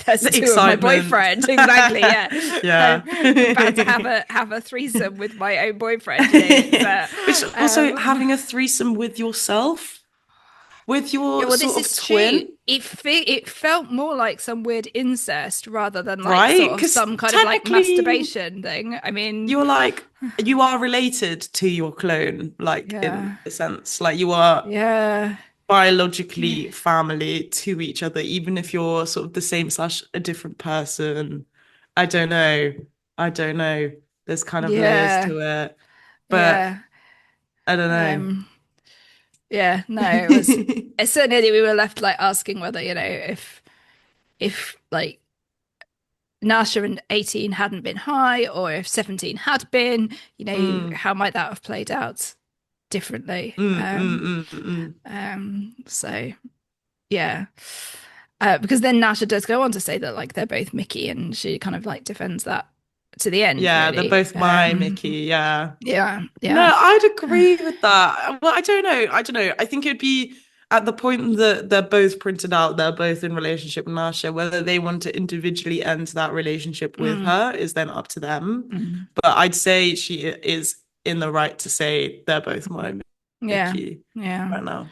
the two of my boyfriend. Exactly, yeah. I'm about to have a threesome with my own boyfriend. Which also having a threesome with yourself, with your sort of twin. It felt more like some weird incest rather than like sort of some kind of like masturbation thing. I mean, you are related to your clone, like in a sense, like you are biologically family to each other, even if you're sort of the same / a different person. I don't know. There's kind of layers to it, but I don't know. It was. It's certainly we were left like asking whether if like Nasha and 18 hadn't been high, or if 17 had been, how might that have played out differently? So because then Nasha does go on to say that like they're both Mickey, and she kind of like defends that to the end. Really. They're both my Mickey. Yeah. No, I'd agree with that. Well, I don't know. I think it'd be at the point that they're both printed out, they're both in relationship with Nasha. Whether they want to individually end that relationship with her is then up to them. But I'd say she is in the right to say they're both my Mickey right now.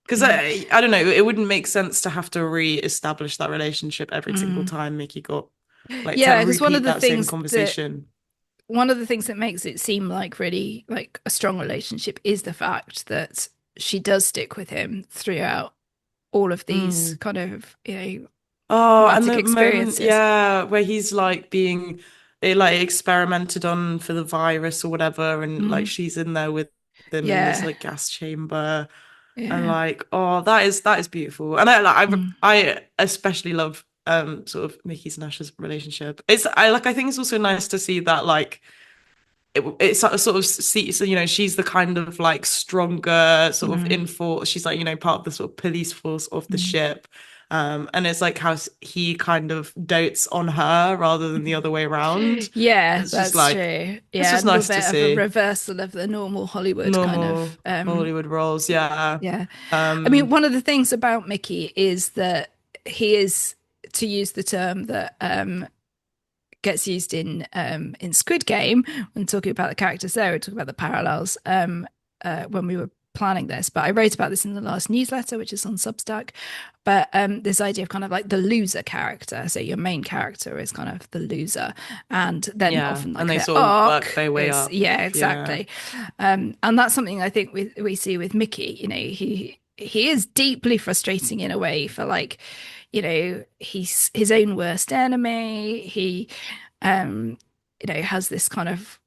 Because I don't know, it wouldn't make sense to have to re-establish that relationship every single time Mickey got because one of the things conversation. One of the things that makes it seem like really like a strong relationship is the fact that she does stick with him throughout all of these kind of and the experiences. Moment, where he's like being like experimented on for the virus or whatever, and like she's in there with them in this like gas chamber. And like, that is beautiful. And I especially love sort of Mickey's and Nasha's relationship. I think it's also nice to see that like it's sort of so, you know, she's the kind of like stronger sort of she's like, you know, part of the sort of police force of the ship. And it's like how he kind of dotes on her rather than the other way around. Yeah, It's just that's like, true. it's Yeah, a just little nice to bit of a see. reversal of the normal Hollywood kind Normal of Hollywood roles, yeah. yeah. I mean, one of the things about Mickey is that he is, to use the term that gets used in Squid Game when talking about the characters there, we talk about the parallels when we were planning this, but I wrote about this in the last newsletter, which is on Substack. But this idea of kind of like the loser character, so your main character is kind of the loser, and then often like and they their sort of arc work their way is, up. yeah, exactly. And that's something I think we see with Mickey. You know, he is deeply frustrating in a way for like, you know, he's his own worst enemy. He you know, has this kind of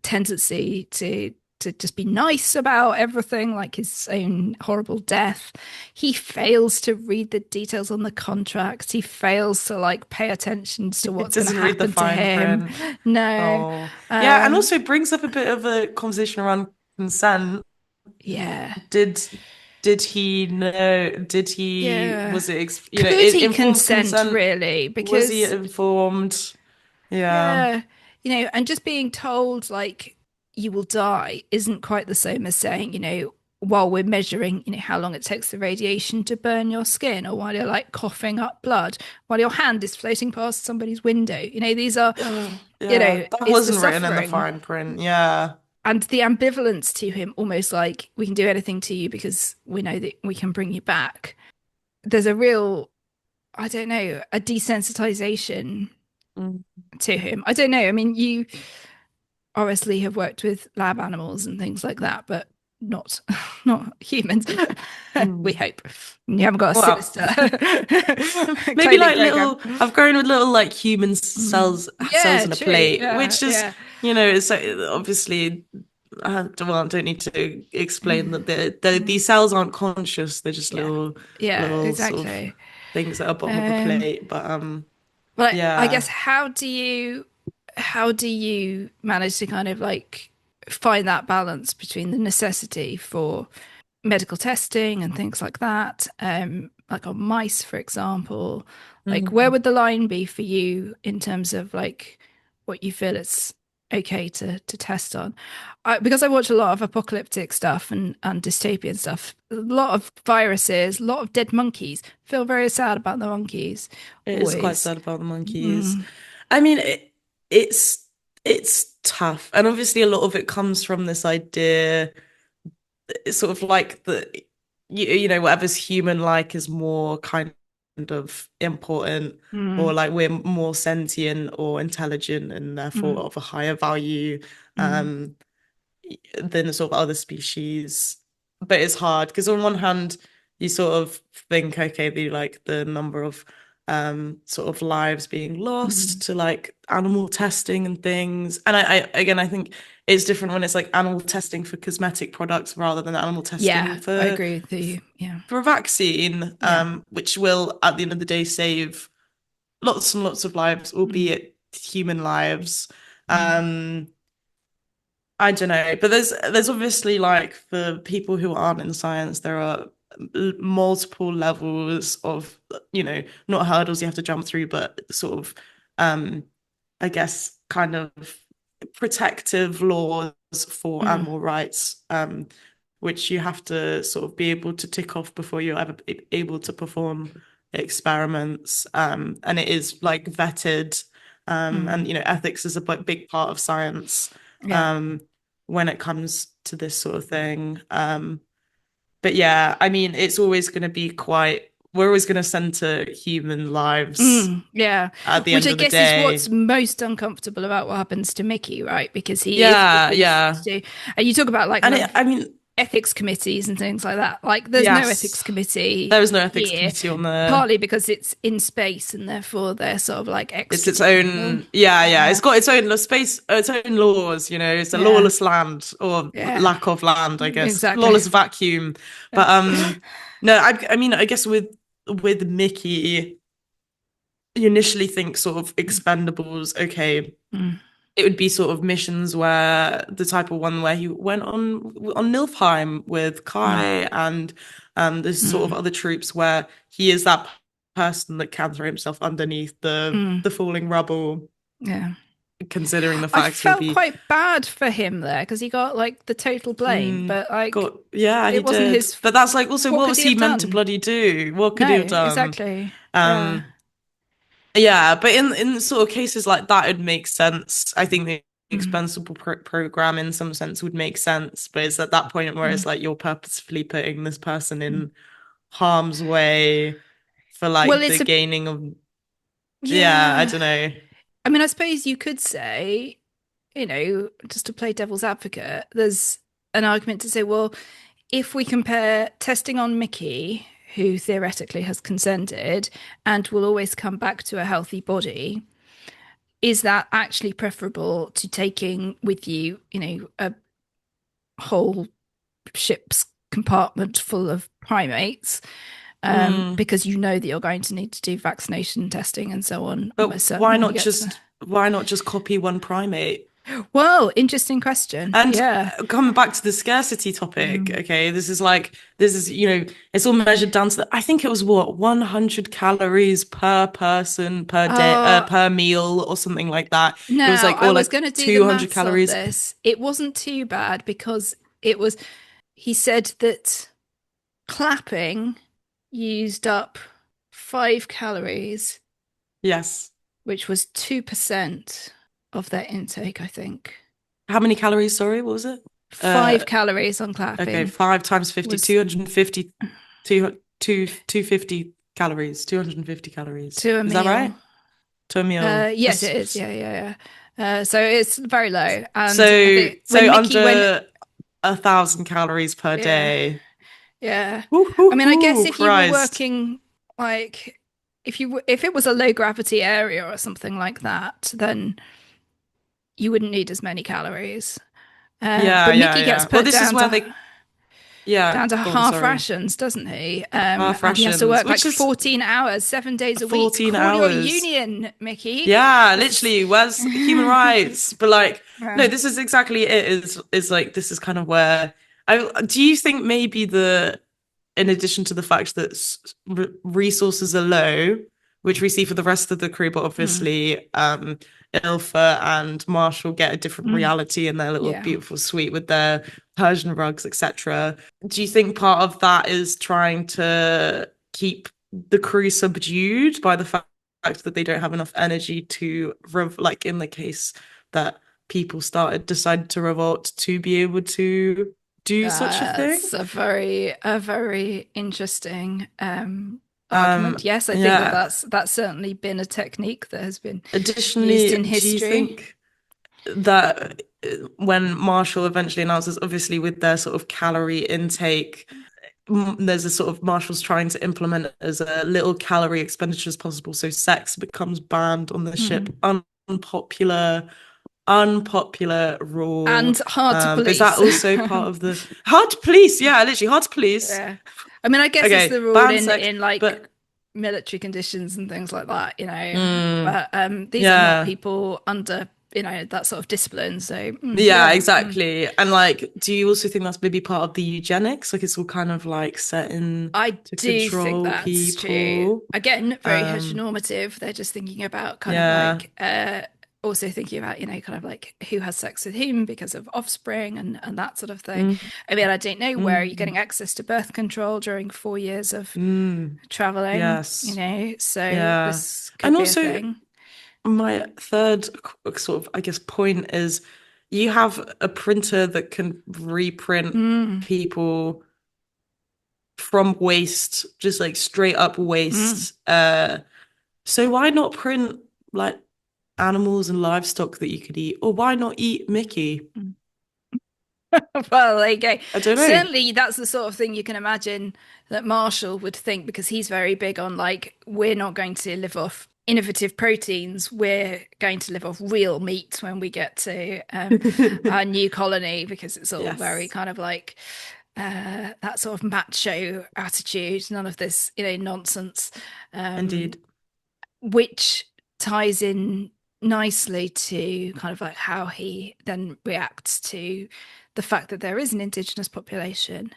tendency to just be nice about everything, like his own horrible death. He fails to read the details on the contracts. He fails to like pay attention to what's going to Doesn't read the happen to fine him. print. No. Yeah, and also brings up a bit of a conversation around consent. Yeah. Did he know? Did he? Yeah. Was it? You know, Could he informed consent consent? really? Was he Because informed? Yeah. yeah, you know, and just being told like you will die isn't quite the same as saying, you know, while we're measuring, you know, how long it takes the radiation to burn your skin, or while you're like coughing up blood, while your hand is floating past somebody's window. You know, these are, you Yeah, know, that it's the wasn't written in the suffering fine print. Yeah. and the ambivalence to him, almost like we can do anything to you because we know that we can bring you back. There's a real, I don't know, a desensitization to him. I don't know. I mean, you obviously have worked with lab animals and things like that, but not not humans. We hope you haven't got a Well, sinister maybe cloning like program. I've grown with little like human cells Yeah, in a true. plate, Yeah, which is, yeah. you know, it's like, obviously, well, I don't need to explain that these cells aren't conscious. They're just Yeah, yeah, little sort of exactly. things at the bottom of a Um, plate. But but I yeah. guess how do you manage to kind of like find that balance between the necessity for medical testing and things like that, like on mice, for example? Like, where would the line be for you in terms of like what you feel it's okay to test on? Because I watch a lot of apocalyptic stuff and dystopian stuff, a lot of viruses, a lot of dead monkeys. Feel very sad about the monkeys, It is quite always. sad about the monkeys. I mean, it's it's tough, and obviously a lot of it comes from this idea. It's sort of like you know, whatever's human like is more kind of important, or like we're more sentient or intelligent and therefore of a higher value um than sort of other species. But it's hard because on one hand you sort of think, okay, the number of sort of lives being lost to like animal testing and things. And I again, I think it's different when it's like animal testing for cosmetic products rather than animal testing Yeah, I for agree with you. Yeah. a vaccine, Yeah. which will at the end of the day save lots and lots of lives, albeit human lives. I don't know, but there's obviously, like, for people who aren't in science, there are multiple levels of, you know, not hurdles you have to jump through, but sort of, I guess, kind of protective laws for animal rights, which you have to sort of be able to tick off before you're ever able to perform experiments. And it is like vetted, and you know, ethics is a big part of science. Yeah. When it comes to this sort of thing. But yeah, I mean, it's always going to be we're always going to center human lives Yeah. at the Which end I of the guess is what's day. most uncomfortable about what happens to Mickey, right? Because he is Yeah, released yeah. to, and you talk about like And kind of I mean, ethics committees and things like that. Like, there's no ethics yes, committee there is no ethics here, committee on there. partly because it's in space and therefore they're sort of like It's extra its technical. own, yeah, yeah. Yeah. It's got its own space, its own laws, you know. It's a Yeah. lawless land, or Yeah. lack of land, I guess. Exactly. Lawless vacuum. But no, I mean, I guess with Mickey, you initially think sort of Expendables, okay, it would be sort of missions where the type of one where he went on Nilfheim with Kai and there's sort of other troops where he is that person that can throw himself underneath the falling rubble. Yeah. Considering the I fact he'll felt be quite bad for him there because he got like the total blame, but like yeah, he it wasn't did. his. But that's like also what Could was he he have meant to done? bloody do? What could No, he have done? exactly. Yeah. Yeah, but in sort of cases like that, it makes sense. I think the expendable program in some sense would make sense, but it's at that point where it's like you're purposefully putting this person in harm's way for Well, like the it's a gaining of yeah, I yeah. don't know. I mean, I suppose you could say, you know, just to play devil's advocate, there's an argument to say, well, if we compare testing on Mickey, who theoretically has consented and will always come back to a healthy body, is that actually preferable to taking with you, you know, a whole ship's compartment full of primates? Because you know that you're going to need to do vaccination testing and so on. But Certainly when you get to why not just copy one primate? well, interesting question. And Yeah. coming back to the scarcity topic, okay, this is, you know, it's all measured down to I think it was what, 100 calories per person per day, per meal or something like that. No, It was like, I or was like going to do the 200 maths on calories. this. It wasn't too bad because he said that clapping used up 5 calories, Yes. which was 2% of their intake, I think. How many calories? Sorry, what was it? 5 calories on clapping. Okay, 5 times 50, was 250, 250 calories, 250 calories. to a Is meal. that right? To a meal. Yes, it is. Yeah. So it's very low. And so I think when Mickey under 1,000 calories per day. Yeah. Woo-hoo-hoo, I mean, I guess if you were Christ. working like if it was a low gravity area or something like that, then you wouldn't need as many calories. But Mickey gets put Well, this is down where to go on, half sorry. rations, doesn't he? Half And he has to rations, work like which is 14 hours, 7 days a week. 14 Call your hours. union, Mickey. Yeah, literally, where's human rights? But like, Yeah. no, this is exactly it. Is like this is kind of where do you think maybe in addition to the fact that resources are low, which we see for the rest of the crew, but obviously Ilfa and Marshall get a different reality in their little beautiful suite with their Persian rugs, etc. Do you think part of that is trying to keep the crew subdued by the fact that they don't have enough energy to like in the case that people decided to revolt, to be able to do such a thing? It's a very interesting argument. Yes, I think that's certainly been a technique that has been additionally used in history. Do you think that when Marshall eventually announces, obviously with their sort of calorie intake, there's a sort of Marshall's trying to implement it as a little calorie expenditure as possible, so sex becomes banned on the ship. Unpopular rule and hard to police. Is that also part of the hard to police? Yeah, literally hard to police. Yeah, I mean, I guess it's the rule in like military conditions and things like that, you know. But these are not people under, you know, that sort of discipline. So exactly. And like, do you also think that's maybe part of the eugenics? Like, it's all kind of like set in. I do think that's people. True. Again, very heteronormative. They're just thinking about kind of like. Also thinking about, you know, kind of like who has sex with whom because of offspring and that sort of thing. I mean, I don't know, where are you getting access to birth control during 4 years of traveling? Yes. You know, so this could and be also, a thing. My third sort of, I guess, point is you have a printer that can reprint people from waste, just like straight up waste. So why not print like animals and livestock that you could eat, or why not eat Mickey? Well, there you go. I don't know. Certainly that's the sort of thing you can imagine that Marshall would think, because he's very big on like, we're not going to live off innovative proteins, we're going to live off real meat when we get to our new colony, because it's all very kind of like that sort of macho attitude, none of this, you know, nonsense. Indeed. Which ties in nicely to kind of like how he then reacts to the fact that there is an indigenous population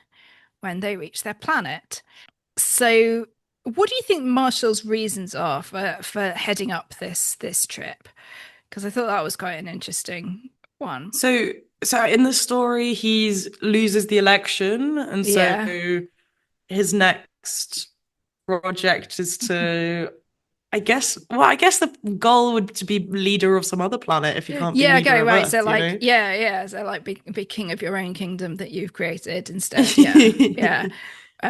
when they reach their planet. So, what do you think Marshall's reasons are for heading up this trip? Because I thought that was quite an interesting one. So in the story, he loses the election, and so Yeah. his next project is to, I guess the goal would to be leader of some other planet if you can't be Yeah, leader okay, of right. Earth, So you like, know? yeah. So like be king of your own kingdom that you've created instead. Yeah.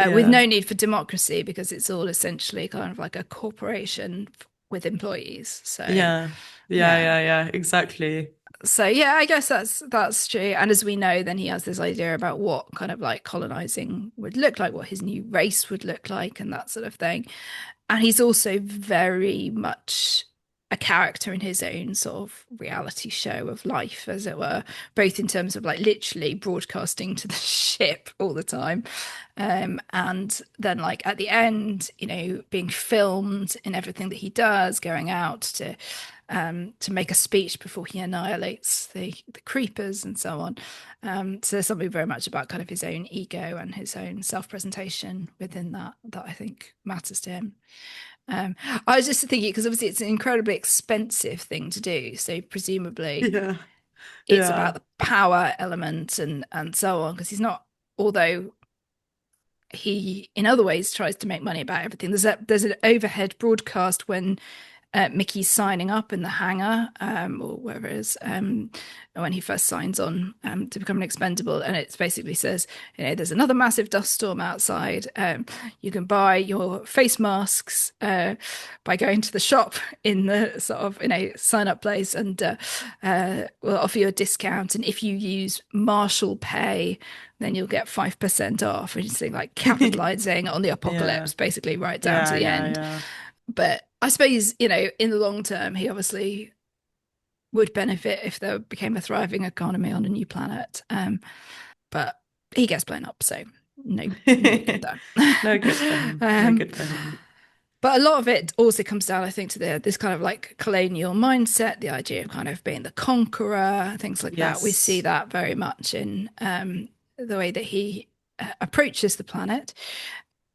With Yeah. no need for democracy because it's all essentially kind of like a corporation with employees. So Yeah. yeah. Yeah, exactly. So yeah, I guess that's true. And as we know, then he has this idea about what kind of like colonizing would look like, what his new race would look like, and that sort of thing. And he's also very much a character in his own sort of reality show of life, as it were, both in terms of like literally broadcasting to the ship all the time. And then like at the end, you know, being filmed in everything that he does, going out to make a speech before he annihilates the creepers and so on. So there's something very much about kind of his own ego and his own self-presentation within that I think matters to him. I was just thinking because obviously it's an incredibly expensive thing to do, so presumably Yeah. it's about Yeah. the power element and so on. Because he's not, although he in other ways tries to make money about everything. There's an overhead broadcast when Mickey's signing up in the hangar, or wherever it is, when he first signs on to become an expendable. And it basically says, you know, there's another massive dust storm outside. You can buy your face masks by going to the shop in the sort of, you know, sign up place, and we'll offer you a discount. And if you use Marshall Pay, then you'll get 5% off. And you think like capitalizing on the Yeah. apocalypse, basically, right down to the end. Yeah. But I suppose, you know, in the long term, he obviously would benefit if there became a thriving economy on a new planet. But he gets blown up, so no good there. No good for him. No good for him. But a lot of it also comes down, I think, to this kind of like colonial mindset, the idea of kind of being the conqueror, things like that. We see Yes. that very much in the way that he approaches the planet.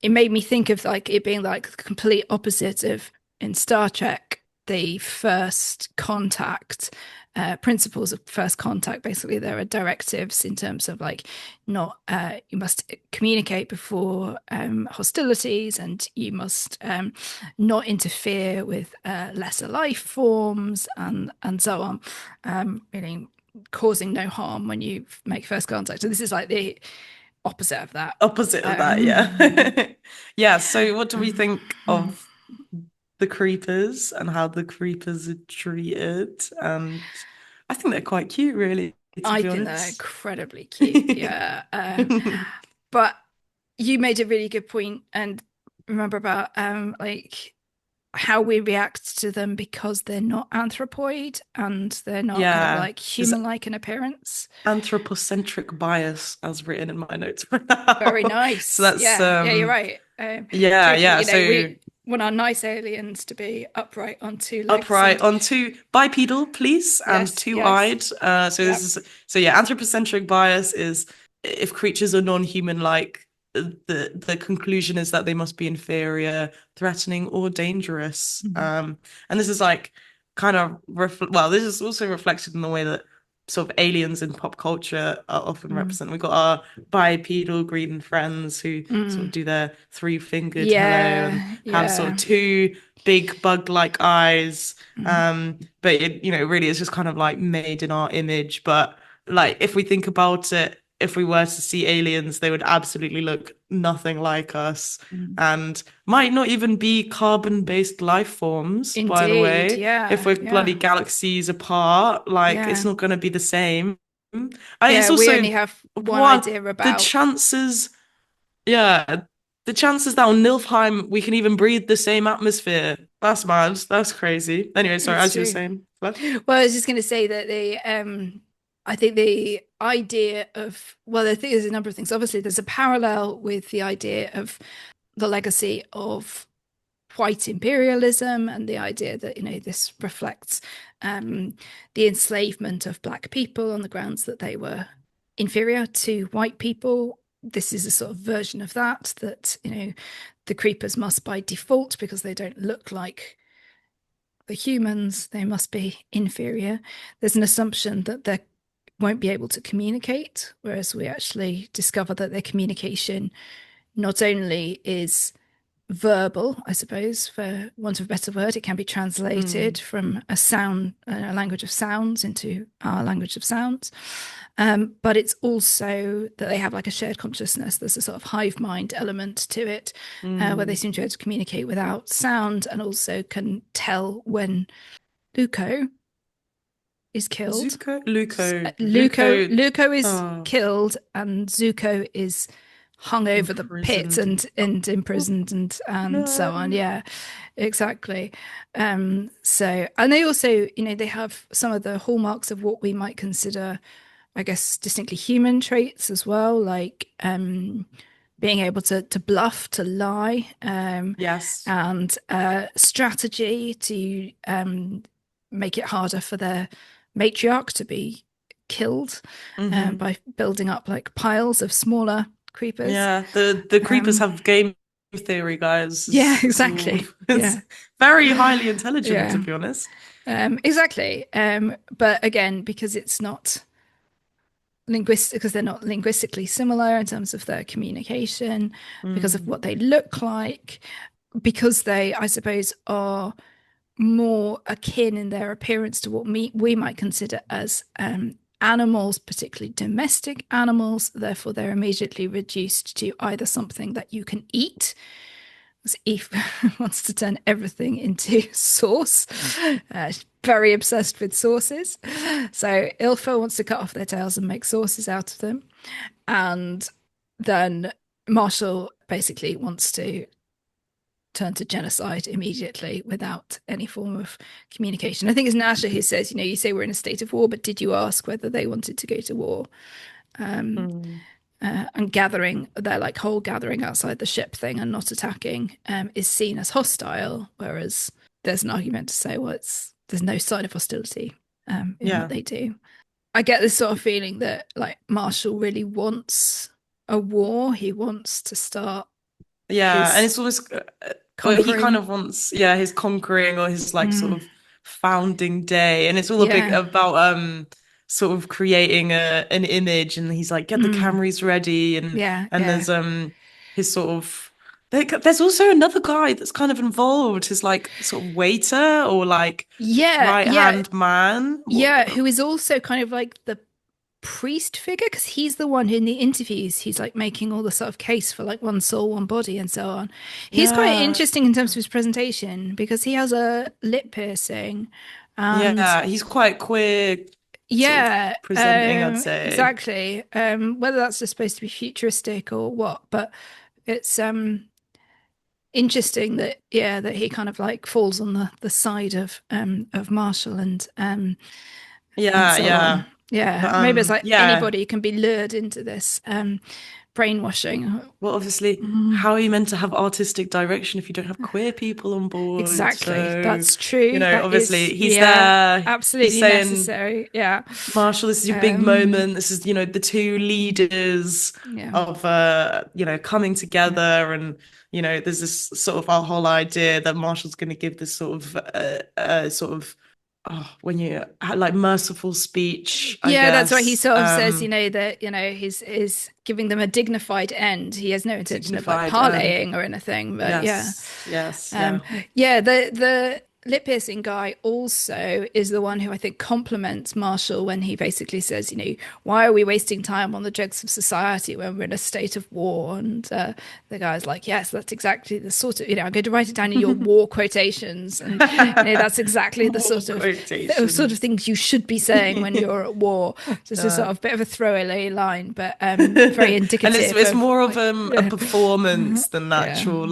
It made me think of like it being like the complete opposite of in Star Trek, the first contact principles of first contact. Basically, there are directives in terms of like not you must communicate before hostilities, and you must not interfere with lesser life forms and so on. Meaning causing no harm when you make first contact. So this is like the opposite of that. Opposite of that, yeah. Yeah, so what do we think of the creepers and how the creepers are treated? And I think they're quite cute, really, to I be think they're honest. incredibly cute. Yeah. But you made a really good point, and remember about like how we react to them because they're not anthropoid and they're not kind of Yeah, like there's human-like in appearance. anthropocentric bias as written in my notes right Very now. So nice. that's Yeah, you're right. Totally, yeah. you know, So we want our nice aliens to be upright on two legs upright and on two bipedal, please, and yes, two-eyed. So yeah. this is so yeah. Anthropocentric bias is if creatures are non-human like, the conclusion is that they must be inferior, threatening, or dangerous. And this is like kind of well, this is also reflected in the way that sort of aliens in pop culture are often represented. We've got our bipedal green friends who sort of do their three-fingered hello and have sort of two big bug-like eyes. But it, you know, really is just kind of like made in our image. But like if we think about it, if we were to see aliens, they would absolutely look nothing like us and might not even be carbon-based life forms, by the Indeed, way. If we're bloody yeah, galaxies apart, like it's yeah. not going to be the same. Yeah, It's we also only have one what idea the about. chances, yeah, the chances that on Nilfheim we can even breathe the same atmosphere. That's mad. That's crazy. Anyway, sorry, It's as you were true. saying. What? Well, I was just going to say that I think the idea of, well, I think there's a number of things. Obviously, there's a parallel with the idea of the legacy of white imperialism and the idea that, this reflects the enslavement of black people on the grounds that they were inferior to white people. This is a sort of version of that, the creepers must by default, because they don't look like the humans, they must be inferior. There's an assumption that they won't be able to communicate, whereas we actually discover that their communication not only is verbal, I suppose, for want of a better word, it can be translated from a language of sounds into our language of sounds. But it's also that they have like a shared consciousness. There's a sort of hive mind element to it, where they seem to be able to communicate without sound, and also can tell when Luco is killed. Luco is killed, and Zuko is hung over the pit and imprisoned and so on. Yeah, exactly. So, and they also, they have some of the hallmarks of what we might consider, I guess, distinctly human traits as well, like being able to bluff, to lie, yes, and strategy to make it harder for their matriarch to be killed by building up like piles of smaller creepers. Yeah, the creepers have game theory, guys. Yeah, exactly. It's very highly intelligent, to be honest. Exactly. But again, because it's not because they're not linguistically similar in terms of their communication, because of what they look like, because they, I suppose, are more akin in their appearance to what we might consider as animals, particularly domestic animals. Therefore, they're immediately reduced to either something that you can eat, as Eve wants to turn everything into sauce. She's very obsessed with sauces. So Ilfa wants to cut off their tails and make sauces out of them. And then Marshall basically wants to turn to genocide immediately without any form of communication. I think it's Nasha who says, you say we're in a state of war, but did you ask whether they wanted to go to war? And gathering, their like whole gathering outside the ship thing and not attacking is seen as hostile, whereas there's an argument to say, well, there's no sign of hostility in what they do. I get this sort of feeling that like Marshall really wants a war. He wants to start. Yeah, and it's almost he kind of wants his conquering or his like sort of founding day, and it's all a big about sort of creating an image, and he's like, get the cameras ready, and there's his sort of there's also another guy that's kind of involved, his like sort of waiter or like right hand man, who is also kind of like the priest figure, because he's the one who in the interviews he's like making all the sort of case for like one soul, one body and so on. He's quite interesting in terms of his presentation because he has a lip piercing and he's quite queer sort of presenting, I'd say. Exactly. Whether that's just supposed to be futuristic or what, but it's interesting that that he kind of like falls on the side of Marshall and on. But, maybe it's like anybody can be lured into this brainwashing. Well, obviously, how are you meant to have artistic direction if you don't have queer people on board? Exactly, so, that's true. That obviously he's there, absolutely he's saying, necessary. Yeah, Marshall, this is your big moment. This is the two leaders of coming together, and there's this sort of our whole idea that Marshall's going to give this sort of when you like merciful speech, I guess. That's what he sort of says. That he's giving them a dignified end. He has no intention of like parleying or anything. But the lip piercing guy also is the one who I think compliments Marshall when he basically says, why are we wasting time on the dregs of society when we're in a state of war? And the guy's like, yes, that's exactly the sort of, I'm going to write it down in your war quotations. And that's exactly the sort of things you should be saying when you're at war. Just a sort of bit of a throwaway line, but very indicative. And it's more of a performance than actual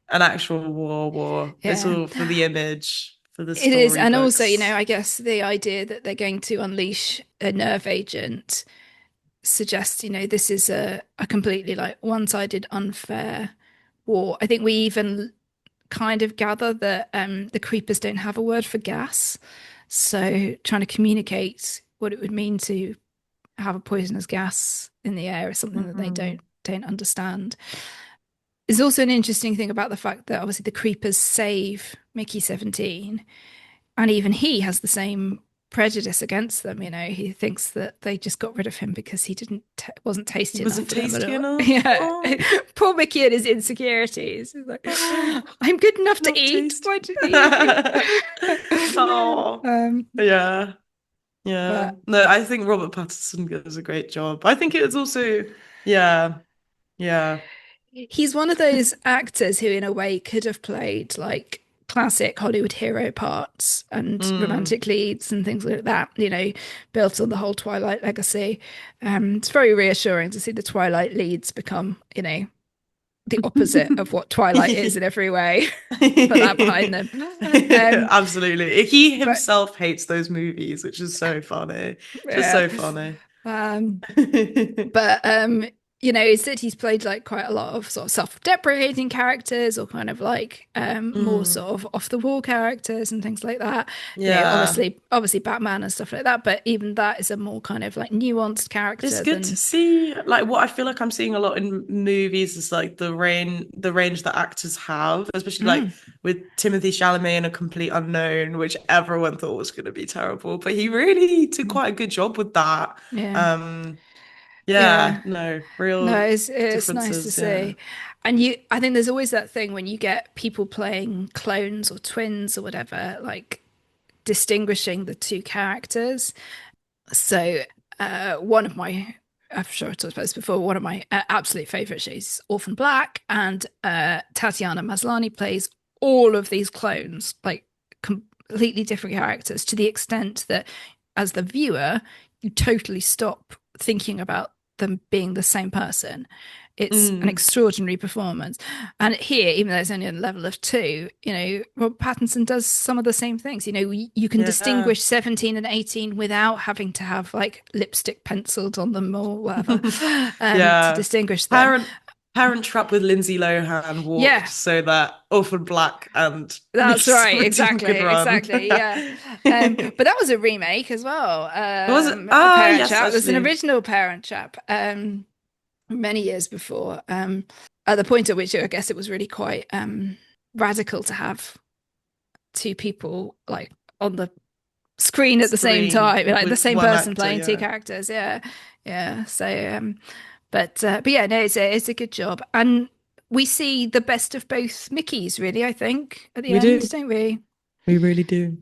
an actual war. It's all for the image, for the story. It is, and also, I guess the idea that they're going to unleash a nerve agent suggests, this is a completely like one-sided, unfair war. I think we even kind of gather that the creepers don't have a word for gas. So trying to communicate what it would mean to have a poisonous gas in the air is something that they don't understand. There's also an interesting thing about the fact that obviously the creepers save Mickey 17, and even he has the same prejudice against them. He thinks that they just got rid of him because he wasn't tasty enough. Wasn't tasty enough. Yeah. Oh. Poor Mickey and his insecurities. He's like, I'm good enough to eat. Why did he eat? Oh. Yeah. No, I think Robert Pattinson does a great job. I think it was also, yeah. He's one of those actors who, in a way, could have played like classic Hollywood hero parts and romantic leads and things like that, built on the whole Twilight legacy. It's very reassuring to see the Twilight leads become, the opposite of what Twilight is in every way. Put that behind them. Absolutely. He himself hates those movies, which is so funny. Just so funny. Instead he's played like quite a lot of sort of self-deprecating characters or kind of like more sort of off-the-wall characters and things like that. Obviously Batman and stuff like that, but even that is a more kind of like nuanced character. It's good to see, like, what I feel like I'm seeing a lot in movies is like the range that actors have, especially like with Timothée Chalamet in A Complete Unknown, which everyone thought was going to be terrible, but he really did quite a good job with that. It's nice to see. And I think there's always that thing when you get people playing clones or twins or whatever, like distinguishing the two characters. So one of my, I'm sure I talked about this before, one of my absolute favorite shows, Orphan Black, and Tatiana Maslany plays all of these clones, like completely different characters, to the extent that as the viewer, you totally stop thinking about them being the same person. It's an extraordinary performance. And here, even though it's only on a level of 2, Rob Pattinson does some of the same things. You can distinguish 17 and 18 without having to have like lipstick penciled on them or whatever to distinguish them. Parent Trap with Lindsay Lohan walked so that Orphan Black and that's right, exactly, yeah. But that was a remake as well. Was it? Parent Trap. There's an original Parent Trap many years before. At the point at which I guess it was really quite radical to have two people like on the screen at the same time, like the same person actor, playing two characters. Yeah. So. But yeah, no, it's a good job, and we see the best of both Mickeys, really. I think at the end, don't we? We really do.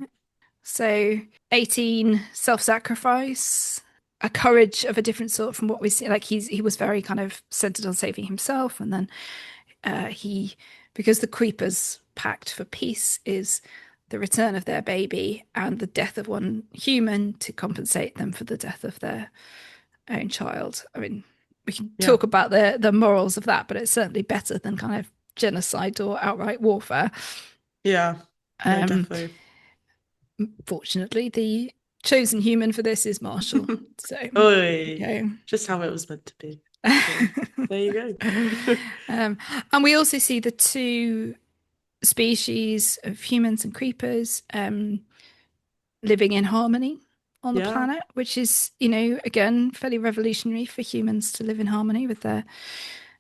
So 18, self-sacrifice, a courage of a different sort from what we see. Like he was very kind of centered on saving himself, and then because the Creepers' pact for peace is the return of their baby and the death of one human to compensate them for the death of their own child. I mean, we can talk about the morals of that, but it's certainly better than kind of genocide or outright warfare. Yeah, definitely. Fortunately, the chosen human for this is Marshall. So, just how it was meant to be. So, there you go. And we also see the two species of humans and creepers living in harmony on the planet, which is, again, fairly revolutionary for humans to live in harmony with their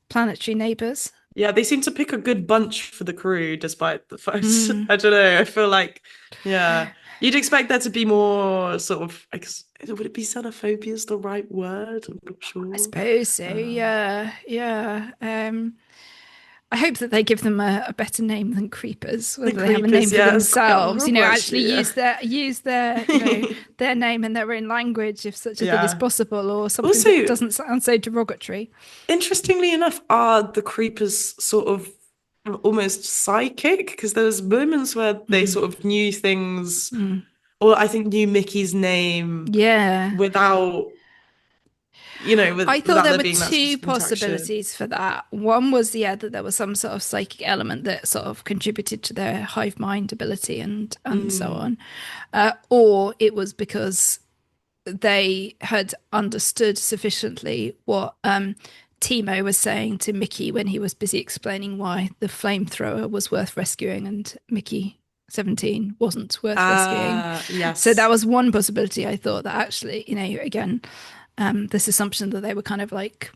planetary neighbors. Yeah, they seem to pick a good bunch for the crew, despite the fact, I don't know, I feel like, you'd expect there to be more sort of, would it be xenophobia is the right word? I'm not sure. I suppose so, yeah. I hope that they give them a better name than creepers, whether they have a name for themselves, actually use their their name in their own language if such a thing is possible, or something that doesn't sound so derogatory. Interestingly enough, are the creepers sort of almost psychic? Because there's moments where they sort of knew things, or I think knew Mickey's name without... I thought there were two possibilities for that. One was that there was some sort of psychic element that sort of contributed to their hive mind ability and so on, or it was because they had understood sufficiently what Timo was saying to Mickey when he was busy explaining why the flamethrower was worth rescuing and Mickey 17 wasn't worth rescuing. Yes. So that was one possibility. I thought that actually, again, this assumption that they were kind of like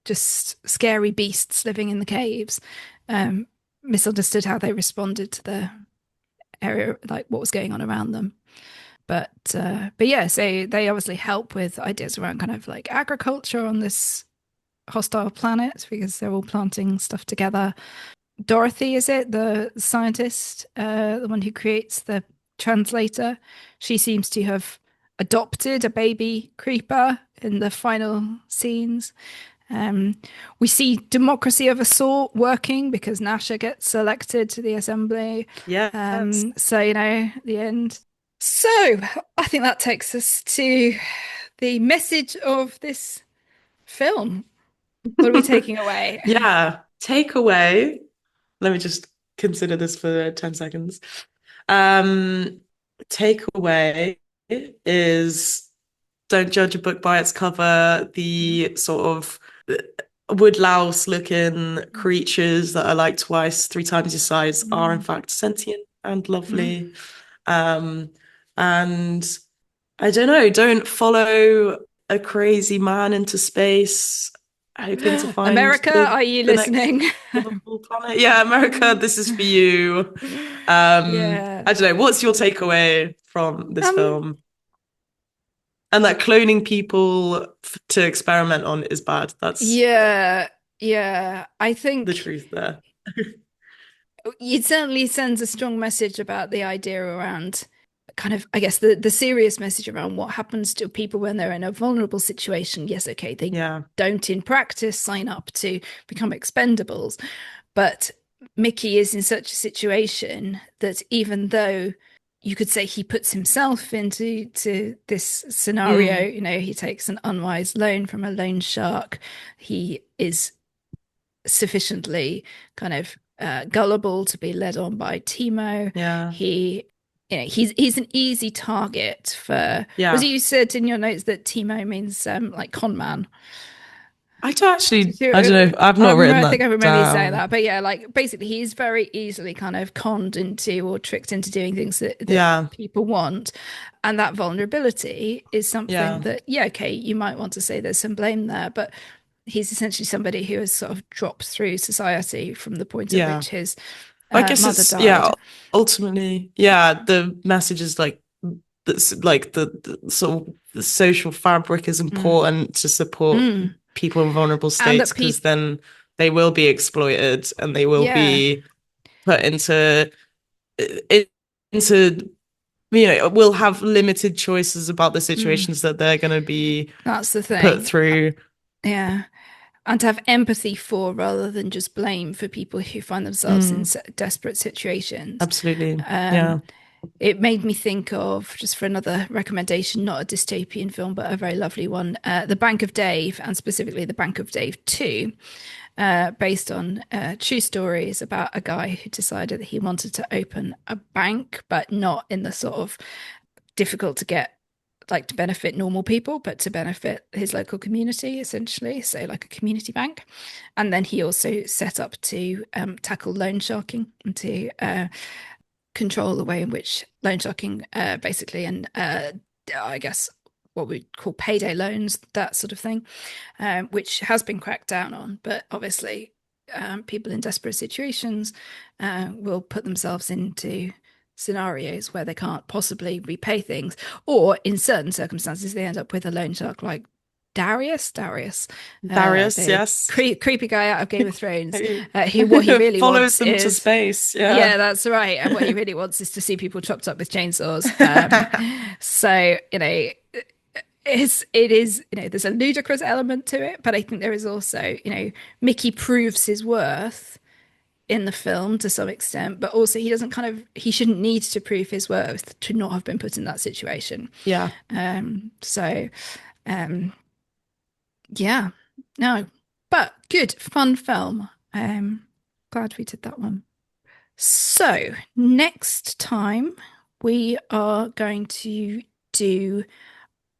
just scary beasts living in the caves, misunderstood how they responded to the area, like what was going on around them. But yeah, so they obviously help with ideas around kind of like agriculture on this hostile planet because they're all planting stuff together. Dorothy, is it the scientist, the one who creates the translator? She seems to have adopted a baby creeper in the final scenes. We see democracy of a sort working because Nasha gets elected to the assembly. Yeah. So, the end. So I think that takes us to the message of this film. What are we taking away? Yeah. Takeaway. Let me just consider this for 10 seconds. Takeaway is don't judge a book by its cover. The sort of woodlouse looking creatures that are like twice, 3 times your size are in fact sentient and lovely. And I don't know, don't follow a crazy man into space hoping to find America, are you listening? Planet. Yeah, America, this is for you. Yeah. I don't know, what's your takeaway from this film? And that cloning people to experiment on is bad. That's yeah. I think the truth there. It certainly sends a strong message about the idea around kind of, I guess, the serious message around what happens to people when they're in a vulnerable situation. Yes, okay, they don't in practice sign up to become expendables, but Mickey is in such a situation that even though you could say he puts himself into this scenario, he takes an unwise loan from a loan shark. He is sufficiently kind of gullible to be led on by Timo. Yeah. He's an easy target for. Was it you said in your notes that Timo means like con man? I don't know. I've not written that. I think I remember you saying that, but yeah, like basically he's very easily kind of conned into or tricked into doing things that people want, and that vulnerability is something that okay, you might want to say there's some blame there, but he's essentially somebody who has sort of dropped through society from the point at which his I guess mother it's died. Ultimately, the message is like that's like the sort of the social fabric is important to support people in vulnerable states because then they will be exploited and they will be put into will have limited choices about the situations that they're going to be that's the thing put through. And to have empathy for rather than just blame for people who find themselves in desperate situations. Absolutely. It made me think of, just for another recommendation, not a dystopian film, but a very lovely one, The Bank of Dave, and specifically The Bank of Dave 2, based on true stories about a guy who decided that he wanted to open a bank, but not in the sort of difficult to get, like to benefit normal people, but to benefit his local community, essentially. So like a community bank. And then he also set up to tackle loan sharking and to control the way in which loan sharking basically, and I guess what we call payday loans, that sort of thing, which has been cracked down on. But obviously people in desperate situations will put themselves into scenarios where they can't possibly repay things, or in certain circumstances they end up with a loan shark like Darius, yes, creepy guy out of Game of Thrones, who what he really follows wants them is to space. Yeah, that's right. And what he really wants is to see people chopped up with chainsaws. So it is there's a ludicrous element to it, but I think there is also Mickey proves his worth in the film to some extent, but also he shouldn't need to prove his worth to not have been put in that situation. But good, fun film. Glad we did that one. So next time we are going to do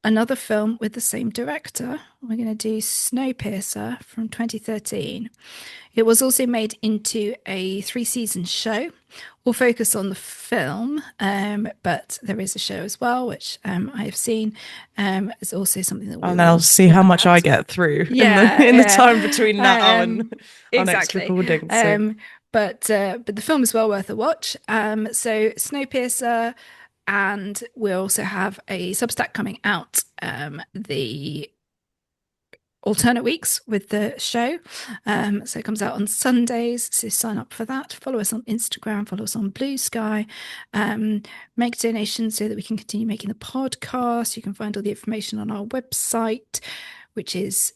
another film with the same director, we're going to do Snowpiercer from 2013. It was also made into a 3-season show. We'll focus on the film, but there is a show as well, which I have seen. It's also something that and I'll see how much I get through in the time between now and our next recording. So. But the film is well worth a watch. So Snowpiercer, and we'll also have a Substack coming out the alternate weeks with the show. So it comes out on Sundays. So sign up for that. Follow us on Instagram. Follow us on Blue Sky. Make donations so that we can continue making the podcast. You can find all the information on our website, which is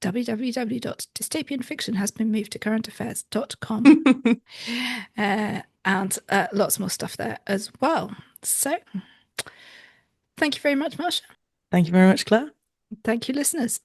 www.dystopianfictionhasbeenmovedtocurrentaffairs.com. And lots more stuff there as well. So thank you very much, Marsha. Thank you very much, Claire. Thank you, listeners.